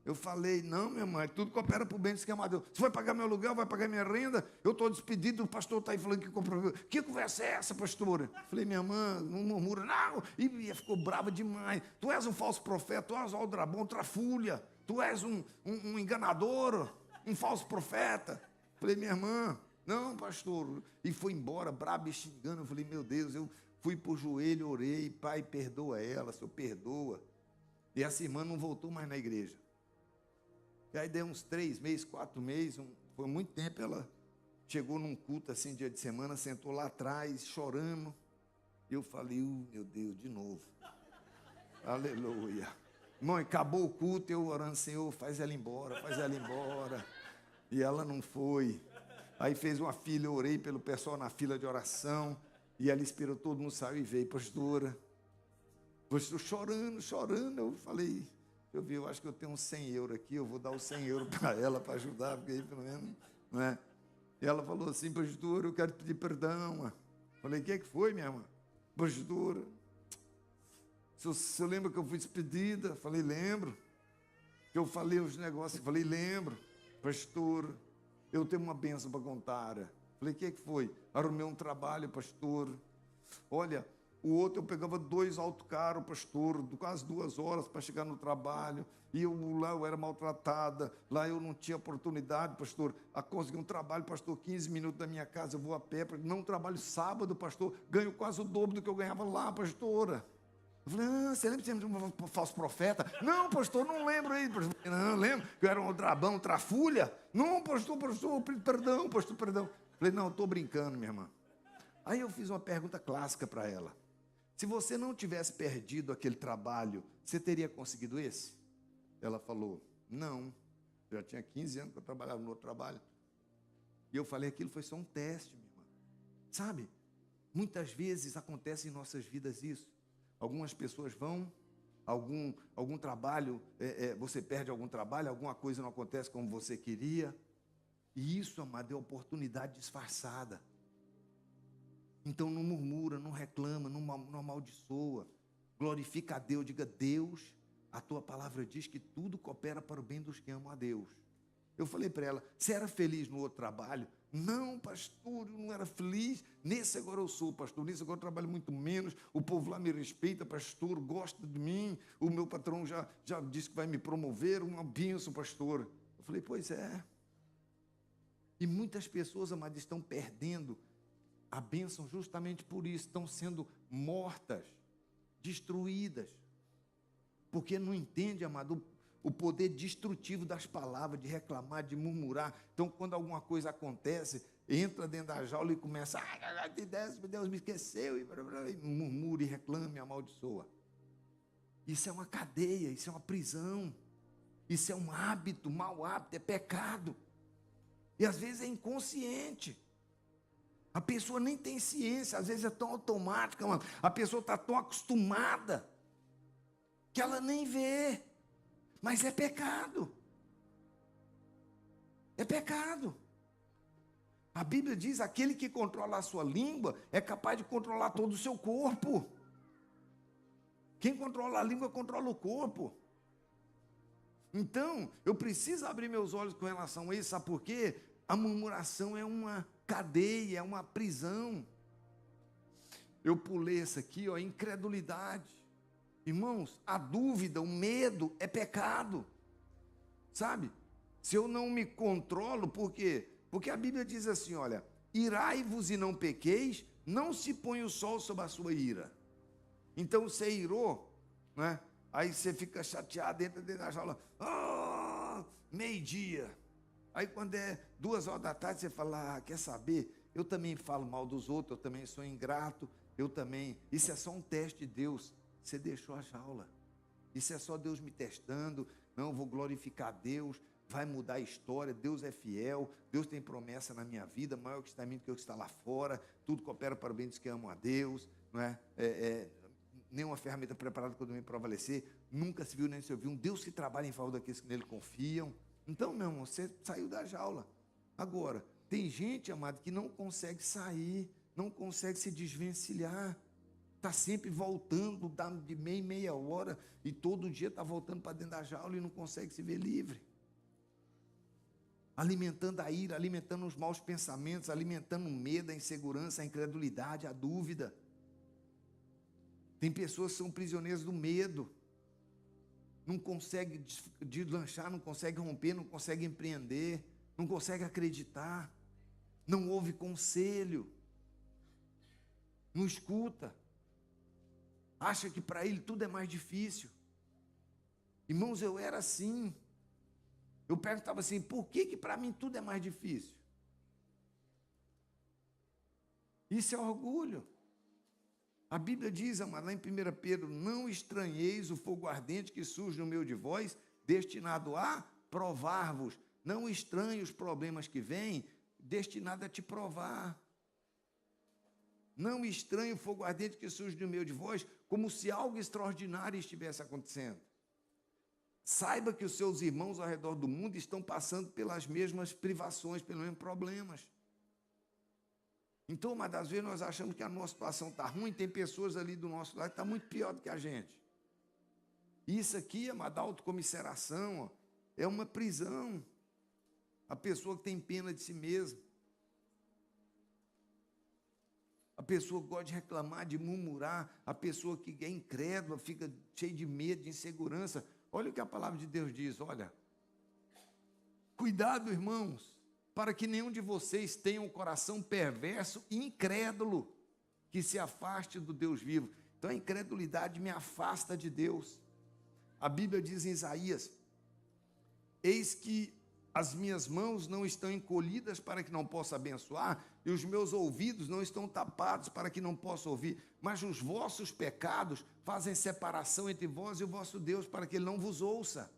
Eu falei, não, minha mãe, tudo coopera para o bem do esquema de Deus. Você vai pagar meu aluguel, vai pagar minha renda? Eu estou despedido, o pastor está aí falando que comprou. Que conversa é essa, pastora? Falei, minha irmã, não murmura, não. E ficou brava demais. Tu és um falso profeta, tu és um aldrabão, trafulha. Tu és um enganador, um falso profeta. Falei, minha irmã, não, pastor. E foi embora, brabo e xingando. Eu falei, meu Deus, eu fui para o joelho, orei, pai, perdoa ela, Senhor, perdoa. E essa irmã não voltou mais na igreja. E aí deu uns 3 meses, 4 meses, foi muito tempo, ela chegou num culto assim, dia de semana, sentou lá atrás, chorando. E eu falei, meu Deus, de novo. Aleluia. Irmão, acabou o culto, eu orando, Senhor, faz ela embora, faz ela embora. E ela não foi. Aí fez uma fila, eu orei pelo pessoal na fila de oração, e ela esperou, todo mundo saiu e veio, pastora, chorando, eu falei... Eu acho que eu tenho uns 100 euros aqui, eu vou dar os 100 euros para ela, para ajudar, porque aí pelo menos, não é? E ela falou assim, pastor, eu quero pedir perdão. Falei, o que foi, minha irmã? Pastor, você lembra que eu fui despedida? Falei, lembro. Que eu falei os negócios, falei, lembro. Pastor, eu tenho uma bênção para contar. Falei, o que foi? Arrumei um trabalho, pastor. Olha... O outro eu pegava 2 autocarros, pastor, quase 2 horas para chegar no trabalho. E lá eu era maltratada, lá eu não tinha oportunidade, pastor, a conseguir um trabalho, pastor, 15 minutos da minha casa, eu vou a pé, não trabalho sábado, pastor, ganho quase o dobro do que eu ganhava lá, pastora. Eu falei, você lembra de ser um falso profeta? Não, pastor, não lembro aí, pastor. Não, lembro que eu era um drabão, trafulha. Não, pastor, perdão, pastor, perdão. Eu falei, não, eu estou brincando, minha irmã. Aí eu fiz uma pergunta clássica para ela. Se você não tivesse perdido aquele trabalho, você teria conseguido esse? Ela falou, não. Já tinha 15 anos que eu trabalhava no outro trabalho. E eu falei, aquilo foi só um teste, minha irmã. Sabe? Muitas vezes acontece em nossas vidas isso. Algumas pessoas vão, algum trabalho, você perde algum trabalho, alguma coisa não acontece como você queria. E isso, amado, é oportunidade disfarçada. Então não murmura, não reclama, não amaldiçoa. Glorifica a Deus, diga, Deus, a tua palavra diz que tudo coopera para o bem dos que amam a Deus. Eu falei para ela, você era feliz no outro trabalho? Não, pastor, eu não era feliz. Nesse agora eu sou, pastor, nesse agora eu trabalho muito menos. O povo lá me respeita, pastor, gosta de mim. O meu patrão já disse que vai me promover, uma bênção, pastor. Eu falei, pois é. E muitas pessoas, amados, estão perdendo a bênção justamente por isso, estão sendo mortas, destruídas, porque não entende, amado, o poder destrutivo das palavras, de reclamar, de murmurar. Então, quando alguma coisa acontece, entra dentro da jaula e começa, Deus me esqueceu, e murmura e reclama e amaldiçoa. Isso é uma cadeia, isso é uma prisão, isso é um hábito, mau hábito, é pecado. E às vezes é inconsciente. A pessoa nem tem ciência, às vezes é tão automática, mano. A pessoa está tão acostumada que ela nem vê. Mas é pecado. É pecado. A Bíblia diz: aquele que controla a sua língua é capaz de controlar todo o seu corpo. Quem controla a língua controla o corpo. Então, eu preciso abrir meus olhos com relação a isso, sabe por quê? A murmuração é uma cadeia, é uma prisão. Eu pulei essa aqui, ó, incredulidade. Irmãos, a dúvida, o medo é pecado. Sabe? Se eu não me controlo, por quê? Porque a Bíblia diz assim, olha, irai-vos e não pequeis, não se põe o sol sobre a sua ira. Então você irou, né? Aí você fica chateado, entra dentro da jaula, meio-dia. Aí quando é 2 horas da tarde, você fala, quer saber? Eu também falo mal dos outros, eu também sou ingrato, eu também. Isso é só um teste de Deus. Você deixou a jaula. Isso é só Deus me testando. Não, eu vou glorificar Deus, vai mudar a história, Deus é fiel, Deus tem promessa na minha vida, maior que está em mim do que o que está lá fora, tudo coopera para o bem dos que amam a Deus, não é? Nenhuma ferramenta preparada para me prevalecer, nunca se viu nem se ouviu um Deus que trabalha em favor daqueles que nele confiam. Então, meu irmão, você saiu da jaula. Agora, tem gente, amado, que não consegue sair, não consegue se desvencilhar, está sempre voltando, dá de meia em meia hora, e todo dia está voltando para dentro da jaula e não consegue se ver livre. Alimentando a ira, alimentando os maus pensamentos, alimentando o medo, a insegurança, a incredulidade, a dúvida. Tem pessoas que são prisioneiras do medo, não consegue deslanchar, não consegue romper, não consegue empreender, não consegue acreditar, não ouve conselho, não escuta, acha que para ele tudo é mais difícil. Irmãos, eu era assim. Eu perguntava assim, por que para mim tudo é mais difícil? Isso é orgulho. A Bíblia diz, amado, lá em 1 Pedro, não estranheis o fogo ardente que surge no meio de vós, destinado a provar-vos. Não estranhe os problemas que vêm, destinado a te provar. Não estranhe o fogo ardente que surge no meio de vós, como se algo extraordinário estivesse acontecendo. Saiba que os seus irmãos ao redor do mundo estão passando pelas mesmas privações, pelos mesmos problemas. Então, mas às vezes nós achamos que a nossa situação está ruim, tem pessoas ali do nosso lado que estão muito pior do que a gente. Isso aqui, amado, autocomisseração, ó, é uma prisão. A pessoa que tem pena de si mesma. A pessoa que gosta de reclamar, de murmurar, a pessoa que é incrédula, fica cheia de medo, de insegurança. Olha o que a palavra de Deus diz, olha. Cuidado, irmãos, para que nenhum de vocês tenha um coração perverso e incrédulo, que se afaste do Deus vivo. Então a incredulidade me afasta de Deus. A Bíblia diz em Isaías, eis que as minhas mãos não estão encolhidas para que não possa abençoar, e os meus ouvidos não estão tapados para que não possa ouvir, mas os vossos pecados fazem separação entre vós e o vosso Deus, para que ele não vos ouça.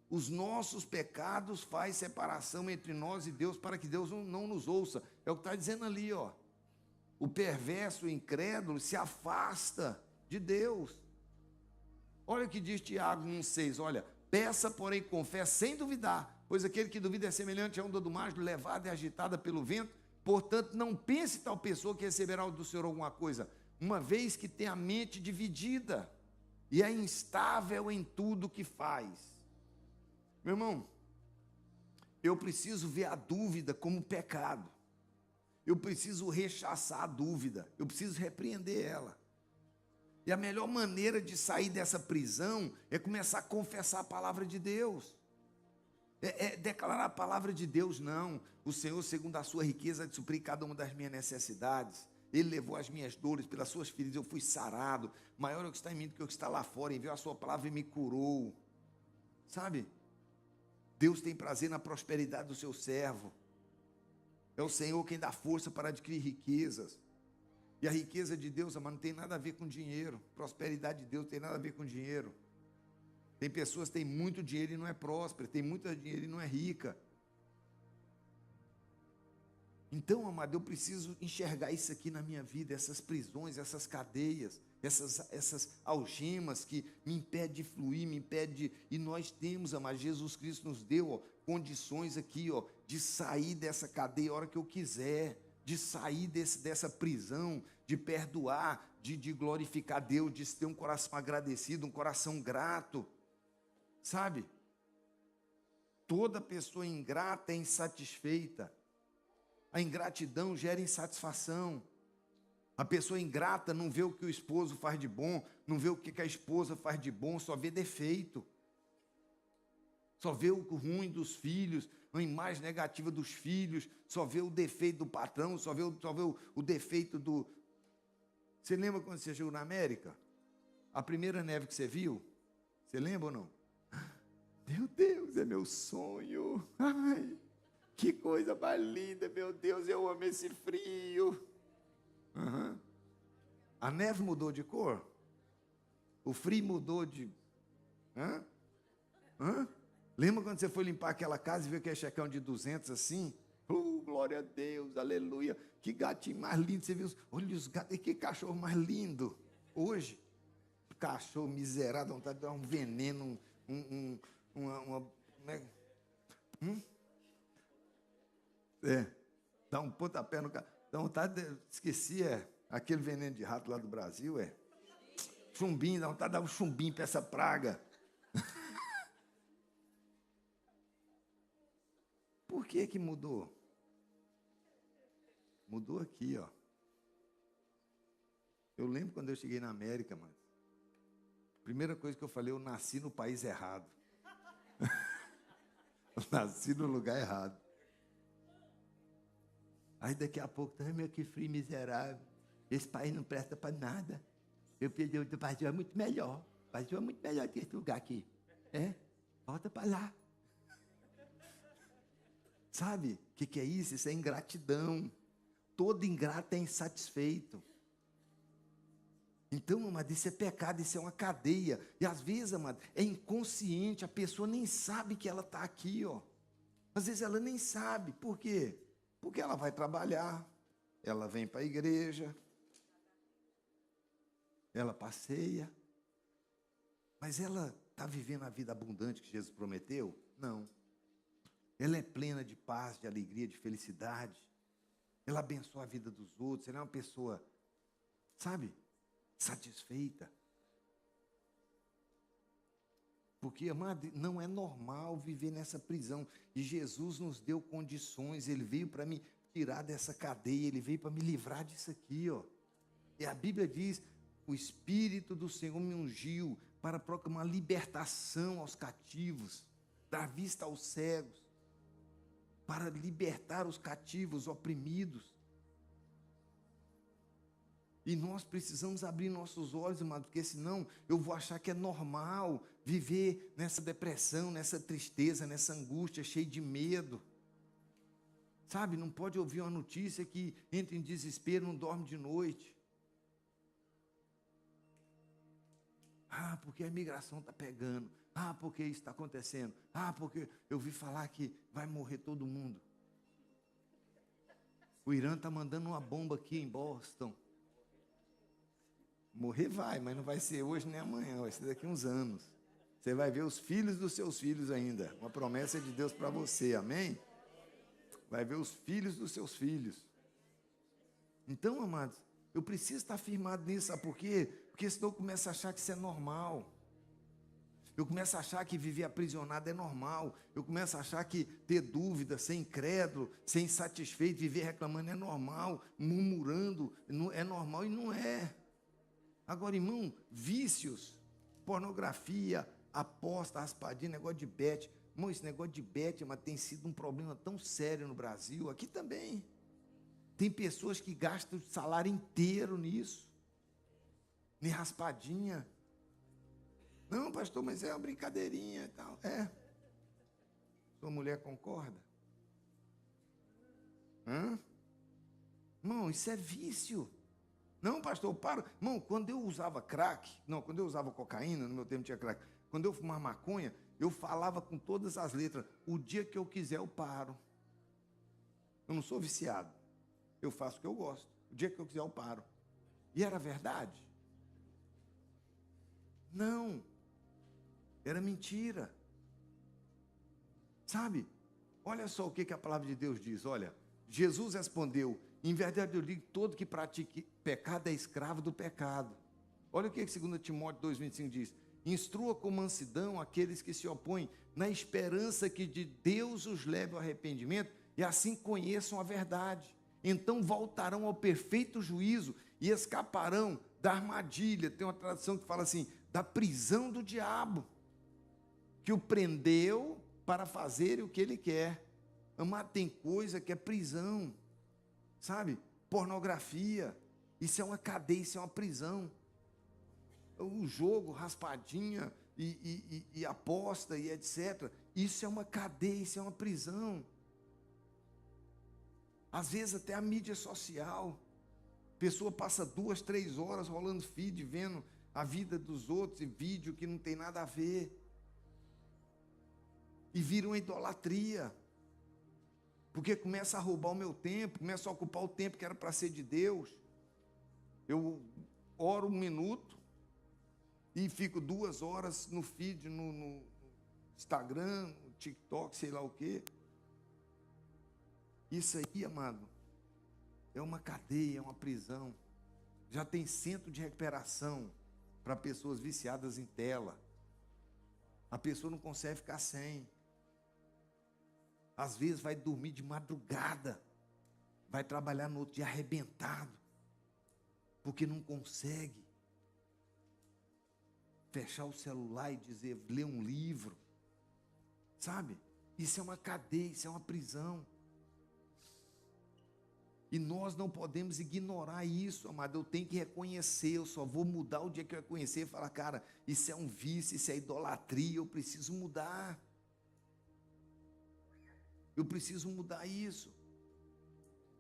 Os nossos pecados fazem separação entre nós e Deus, para que Deus não nos ouça. É o que está dizendo ali, ó. O perverso, o incrédulo, se afasta de Deus. Olha o que diz Tiago 1,6, olha, peça, porém, com fé, sem duvidar, pois aquele que duvida é semelhante a onda do mar, levada e agitada pelo vento. Portanto, não pense tal pessoa que receberá do Senhor alguma coisa, uma vez que tem a mente dividida e é instável em tudo que faz. Meu irmão, eu preciso ver a dúvida como pecado. Eu preciso rechaçar a dúvida, eu preciso repreender ela. E a melhor maneira de sair dessa prisão é começar a confessar a palavra de Deus. É declarar a palavra de Deus, não. O Senhor, segundo a sua riqueza, de suprir cada uma das minhas necessidades. Ele levou as minhas dores, pelas suas feridas eu fui sarado. Maior é o que está em mim do que o que está lá fora. Enviou a sua palavra e me curou. Sabe? Deus tem prazer na prosperidade do seu servo. É o Senhor quem dá força para adquirir riquezas. E a riqueza de Deus, amado, não tem nada a ver com dinheiro. Prosperidade de Deus não tem nada a ver com dinheiro. Tem pessoas que têm muito dinheiro e não é próspera, tem muito dinheiro e não é rica. Então, amado, eu preciso enxergar isso aqui na minha vida, essas prisões, essas cadeias, essas algemas que me impedem de fluir, me impedem de... E nós temos, amado, Jesus Cristo nos deu, ó, condições aqui, ó, de sair dessa cadeia a hora que eu quiser, de sair dessa prisão, de perdoar, de glorificar Deus, de ter um coração agradecido, um coração grato. Sabe? Toda pessoa ingrata é insatisfeita. A ingratidão gera insatisfação. A pessoa ingrata não vê o que o esposo faz de bom, não vê o que a esposa faz de bom, só vê defeito. Só vê o ruim dos filhos, a imagem negativa dos filhos, só vê o defeito do patrão, só vê o defeito do... Você lembra quando você chegou na América? A primeira neve que você viu? Você lembra ou não? Meu Deus, é meu sonho. Ai, que coisa mais linda, meu Deus, eu amo esse frio. Uhum. A neve mudou de cor? O frio mudou de... Hã? Hã? Lembra quando você foi limpar aquela casa e viu aquele checão de 200 assim? Glória a Deus, aleluia. Que gatinho mais lindo, você viu? Olha os gatos, que cachorro mais lindo. Hoje, cachorro miserável, vontade de dar um veneno, dá um pontapé no carro. Dá vontade de... Esqueci, aquele veneno de rato lá do Brasil, chumbinho, dá vontade de dar um chumbinho para essa praga. Por que mudou? Mudou aqui, ó. Eu lembro quando eu cheguei na América, mano. Primeira coisa que eu falei, eu nasci no país errado. Eu nasci no lugar errado. Aí daqui a pouco, meu, que frio miserável. Esse país não presta para nada. Eu pedi, o Brasil é muito melhor. O Brasil é muito melhor que esse lugar aqui. Volta para lá. Sabe o que é isso? Isso é ingratidão. Todo ingrato é insatisfeito. Então, amado, isso é pecado, isso é uma cadeia. E às vezes, amado, é inconsciente, a pessoa nem sabe que ela está aqui, ó. Às vezes ela nem sabe. Por quê? Porque ela vai trabalhar, ela vem para a igreja, ela passeia, mas ela está vivendo a vida abundante que Jesus prometeu? Não. Ela é plena de paz, de alegria, de felicidade. Ela abençoa a vida dos outros, ela é uma pessoa, sabe, satisfeita. Porque, amado, não é normal viver nessa prisão. E Jesus nos deu condições, Ele veio para me tirar dessa cadeia, Ele veio para me livrar disso aqui, ó. E a Bíblia diz, o Espírito do Senhor me ungiu para proclamar libertação aos cativos, dar vista aos cegos, para libertar os cativos, oprimidos. E nós precisamos abrir nossos olhos, amado, porque senão eu vou achar que é normal viver nessa depressão, nessa tristeza, nessa angústia, cheio de medo. Sabe, não pode ouvir uma notícia que entra em desespero, não dorme de noite. Porque a imigração está pegando. Porque isso está acontecendo. Porque eu ouvi falar que vai morrer todo mundo. O Irã está mandando uma bomba aqui em Boston. Morrer vai, mas não vai ser hoje nem amanhã, vai ser daqui a uns anos. Você vai ver os filhos dos seus filhos ainda. Uma promessa de Deus para você, amém? Vai ver os filhos dos seus filhos. Então, amados, eu preciso estar firmado nisso, sabe por quê? Porque senão eu começo a achar que isso é normal. Eu começo a achar que viver aprisionado é normal. Eu começo a achar que ter dúvida, ser incrédulo, ser insatisfeito, viver reclamando é normal, murmurando é normal e não é. Agora, irmão, vícios, pornografia, aposta, raspadinha, negócio de bet, Irmão, esse negócio de bet, mas tem sido um problema tão sério no Brasil, aqui também. Tem pessoas que gastam o salário inteiro nisso. Nem raspadinha. Não, pastor, mas é uma brincadeirinha e tal. É. Sua mulher concorda? Irmão, isso é vício. Não, pastor, para. Irmão, quando eu usava crack, quando eu usava cocaína, no meu tempo tinha crack, quando eu fumava maconha, eu falava com todas as letras, o dia que eu quiser eu paro. Eu não sou viciado. Eu faço o que eu gosto. O dia que eu quiser eu paro. E era verdade? Não. Era mentira. Sabe? Olha só o que a palavra de Deus diz. Olha, Jesus respondeu, em verdade eu digo, todo que pratique pecado é escravo do pecado. Olha o que 2 Timóteo 2,25 diz. Instrua com mansidão aqueles que se opõem, na esperança que de Deus os leve ao arrependimento, e assim conheçam a verdade. Então voltarão ao perfeito juízo e escaparão da armadilha. Tem uma tradução que fala assim, da prisão do diabo, que o prendeu para fazer o que ele quer. Mas tem coisa que é prisão, sabe? Pornografia, isso é uma cadeia, isso é uma prisão. O jogo, raspadinha e aposta e etc. Isso é uma cadeia, isso é uma prisão. Às vezes até a mídia social. A pessoa passa 2, 3 horas rolando feed, vendo a vida dos outros e vídeo que não tem nada a ver. E vira uma idolatria. Porque começa a roubar o meu tempo, começa a ocupar o tempo que era para ser de Deus. Eu oro 1 minuto e fico 2 horas no feed, no Instagram, no TikTok, sei lá o quê. Isso aí, amado, é uma cadeia, é uma prisão. Já tem centro de recuperação para pessoas viciadas em tela. A pessoa não consegue ficar sem. Às vezes vai dormir de madrugada, vai trabalhar no outro dia arrebentado, porque não consegue fechar o celular e dizer, ler um livro, sabe? Isso é uma cadeia, isso é uma prisão. E nós não podemos ignorar isso, amado. Eu tenho que reconhecer, eu só vou mudar o dia que eu reconhecer e falar, cara, isso é um vício, isso é idolatria, eu preciso mudar. Eu preciso mudar isso,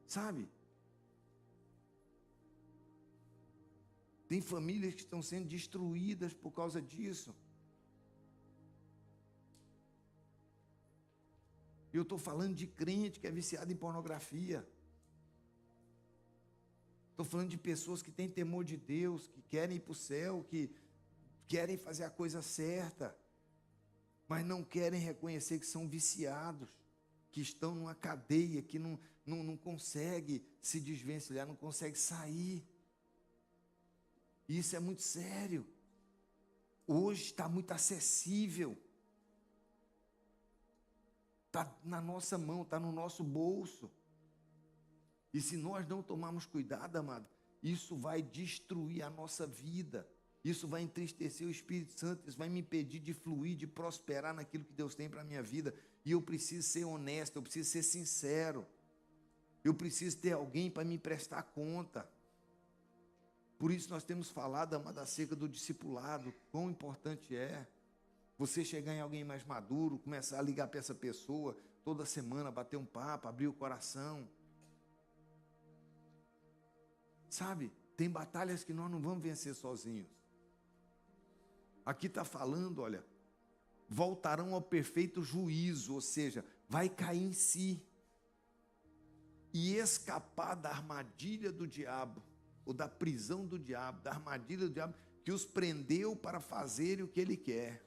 sabe? Tem famílias que estão sendo destruídas por causa disso. Eu estou falando de crente que é viciado em pornografia. Estou falando de pessoas que têm temor de Deus, que querem ir para o céu, que querem fazer a coisa certa, mas não querem reconhecer que são viciados, que estão numa cadeia, que não consegue se desvencilhar, não consegue sair. Isso é muito sério. Hoje está muito acessível. Está na nossa mão, está no nosso bolso. E se nós não tomarmos cuidado, amado, isso vai destruir a nossa vida. Isso vai entristecer o Espírito Santo, isso vai me impedir de fluir, de prosperar naquilo que Deus tem para a minha vida. E eu preciso ser honesto, eu preciso ser sincero. Eu preciso ter alguém para me prestar conta. Por isso nós temos falado, amado, acerca do discipulado, quão importante é você chegar em alguém mais maduro, começar a ligar para essa pessoa, toda semana bater um papo, abrir o coração. Sabe, tem batalhas que nós não vamos vencer sozinhos. Aqui está falando, olha, voltarão ao perfeito juízo, ou seja, vai cair em si e escapar da armadilha do diabo, ou da prisão do diabo, da armadilha do diabo, que os prendeu para fazerem o que ele quer.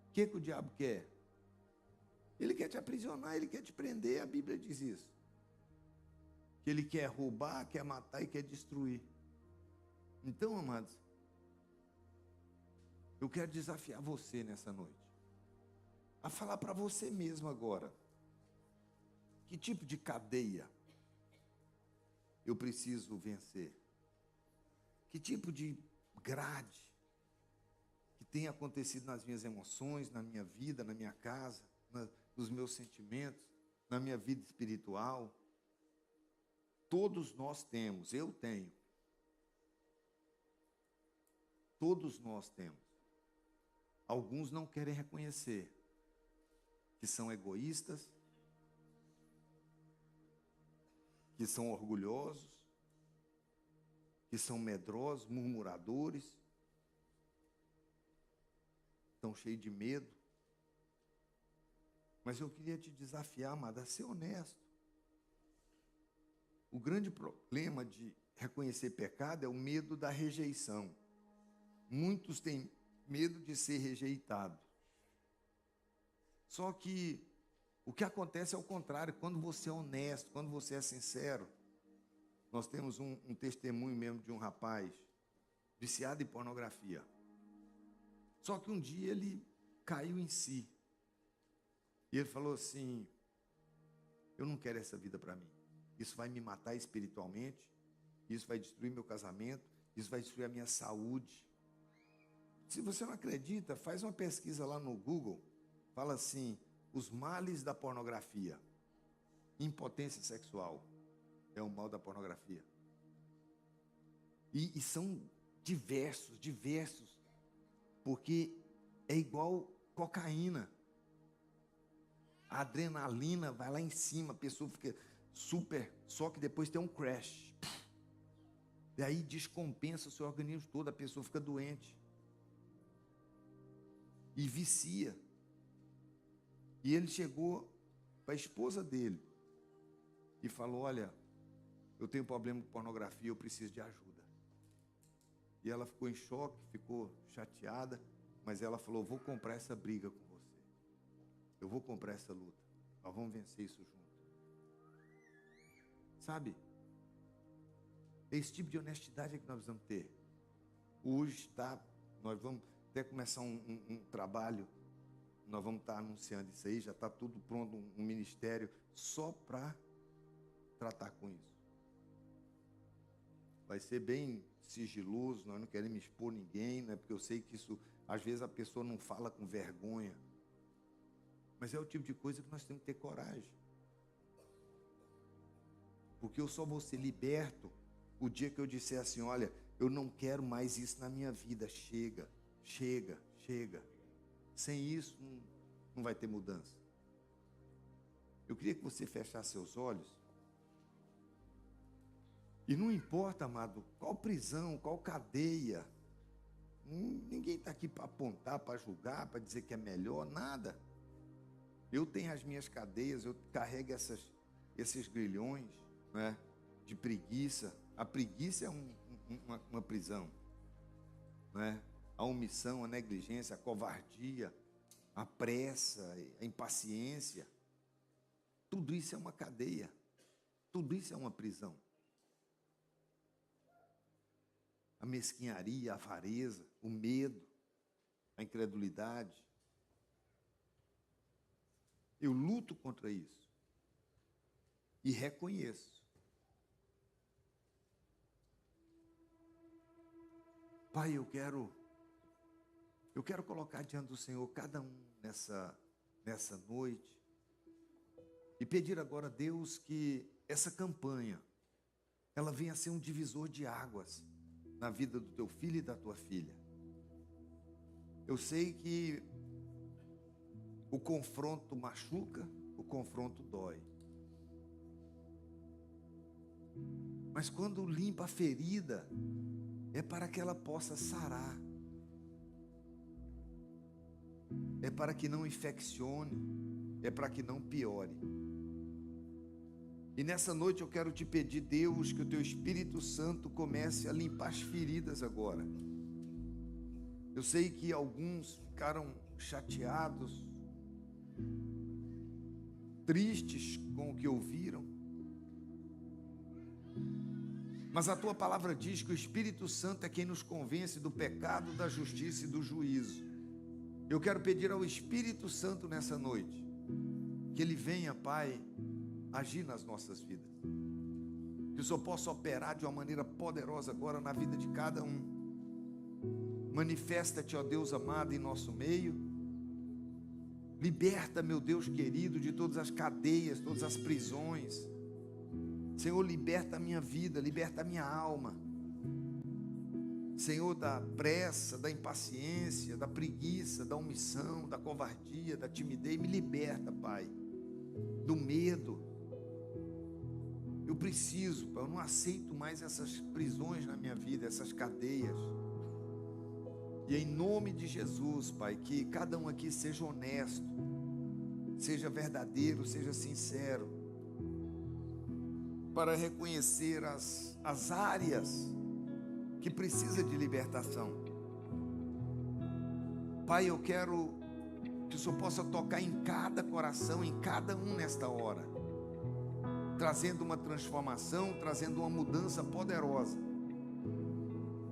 O que o diabo quer? Ele quer te aprisionar, ele quer te prender, a Bíblia diz isso. Que ele quer roubar, quer matar e quer destruir. Então, amados, eu quero desafiar você nessa noite, a falar para você mesmo agora, que tipo de cadeia eu preciso vencer? Que tipo de grade que tem acontecido nas minhas emoções, na minha vida, na minha casa, nos meus sentimentos, na minha vida espiritual. Todos nós temos, eu tenho. Todos nós temos. Alguns não querem reconhecer que são egoístas, que são orgulhosos, que são medrosos, murmuradores, estão cheios de medo. Mas eu queria te desafiar, amada, a ser honesto. O grande problema de reconhecer pecado é o medo da rejeição. Muitos têm medo de ser rejeitado. Só que o que acontece é o contrário. Quando você é honesto, quando você é sincero. Nós temos um testemunho mesmo de um rapaz viciado em pornografia. Só que um dia ele caiu em si. E ele falou assim: eu não quero essa vida para mim. Isso vai me matar espiritualmente. Isso vai destruir meu casamento. Isso vai destruir a minha saúde. Se você não acredita, faz uma pesquisa lá no Google. Fala assim: os males da pornografia. Impotência sexual é o mal da pornografia. E são diversos. Porque é igual cocaína. A adrenalina vai lá em cima, a pessoa fica super, só que depois tem um crash. E aí descompensa o seu organismo todo, a pessoa fica doente. E vicia. E ele chegou para a esposa dele e falou: olha, eu tenho problema com pornografia, eu preciso de ajuda. E ela ficou em choque, ficou chateada, mas ela falou: vou comprar essa briga com você. Eu vou comprar essa luta. Nós vamos vencer isso junto. Sabe? Esse tipo de honestidade é que nós precisamos ter. Hoje nós vamos até começar um trabalho, nós vamos estar anunciando isso aí, já está tudo pronto, um ministério só para tratar com isso. Vai ser bem sigiloso, nós não queremos expor ninguém, né? Porque eu sei que isso, às vezes a pessoa não fala com vergonha. Mas é o tipo de coisa que nós temos que ter coragem. Porque eu só vou ser liberto o dia que eu disser assim: olha, eu não quero mais isso na minha vida, chega. Sem isso, não vai ter mudança. Eu queria que você fechasse seus olhos. E não importa, amado, qual prisão, qual cadeia. Ninguém está aqui para apontar, para julgar, para dizer que é melhor, nada. Eu tenho as minhas cadeias, eu carrego esses grilhões, né, de preguiça. A preguiça é uma prisão, né? A omissão, a negligência, a covardia, a pressa, a impaciência. Tudo isso é uma cadeia. Tudo isso é uma prisão. A mesquinharia, a avareza, o medo, a incredulidade. Eu luto contra isso. E reconheço. Pai, eu quero colocar diante do Senhor cada um nessa noite. E pedir agora a Deus que essa campanha, ela venha a ser um divisor de águas na vida do teu filho e da tua filha. Eu sei que o confronto machuca, o confronto dói. Mas quando limpa a ferida, é para que ela possa sarar. É para que não infeccione, é para que não piore. E nessa noite eu quero te pedir, Deus, que o teu Espírito Santo comece a limpar as feridas agora. Eu sei que alguns ficaram chateados, tristes com o que ouviram. Mas a tua palavra diz que o Espírito Santo é quem nos convence do pecado, da justiça e do juízo. Eu quero pedir ao Espírito Santo nessa noite, que ele venha, Pai, agir nas nossas vidas. Que o Senhor possa operar de uma maneira poderosa agora na vida de cada um. Manifesta-te, ó Deus amado, em nosso meio. Liberta, meu Deus querido, de todas as cadeias, todas as prisões. Senhor, liberta a minha vida, liberta a minha alma. Senhor, da pressa, da impaciência, da preguiça, da omissão, da covardia, da timidez. Me liberta, Pai, do medo. Eu preciso, Pai, eu não aceito mais essas prisões na minha vida, essas cadeias. E em nome de Jesus, Pai, que cada um aqui seja honesto, seja verdadeiro, seja sincero, para reconhecer as áreas que precisa de libertação. Pai, eu quero que o Senhor possa tocar em cada coração, em cada um nesta hora, trazendo uma transformação, trazendo uma mudança poderosa.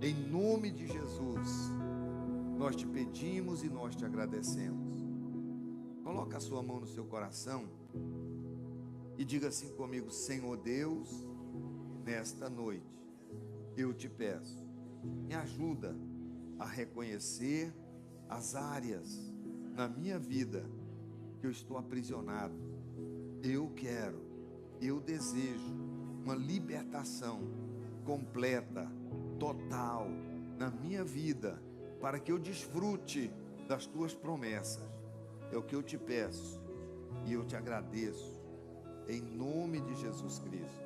Em nome de Jesus, nós te pedimos e nós te agradecemos. Coloca a sua mão no seu coração e diga assim comigo: Senhor Deus, nesta noite eu te peço, me ajuda a reconhecer as áreas na minha vida que eu estou aprisionado. Eu desejo uma libertação completa, total, na minha vida, para que eu desfrute das tuas promessas. É o que eu te peço e eu te agradeço, em nome de Jesus Cristo.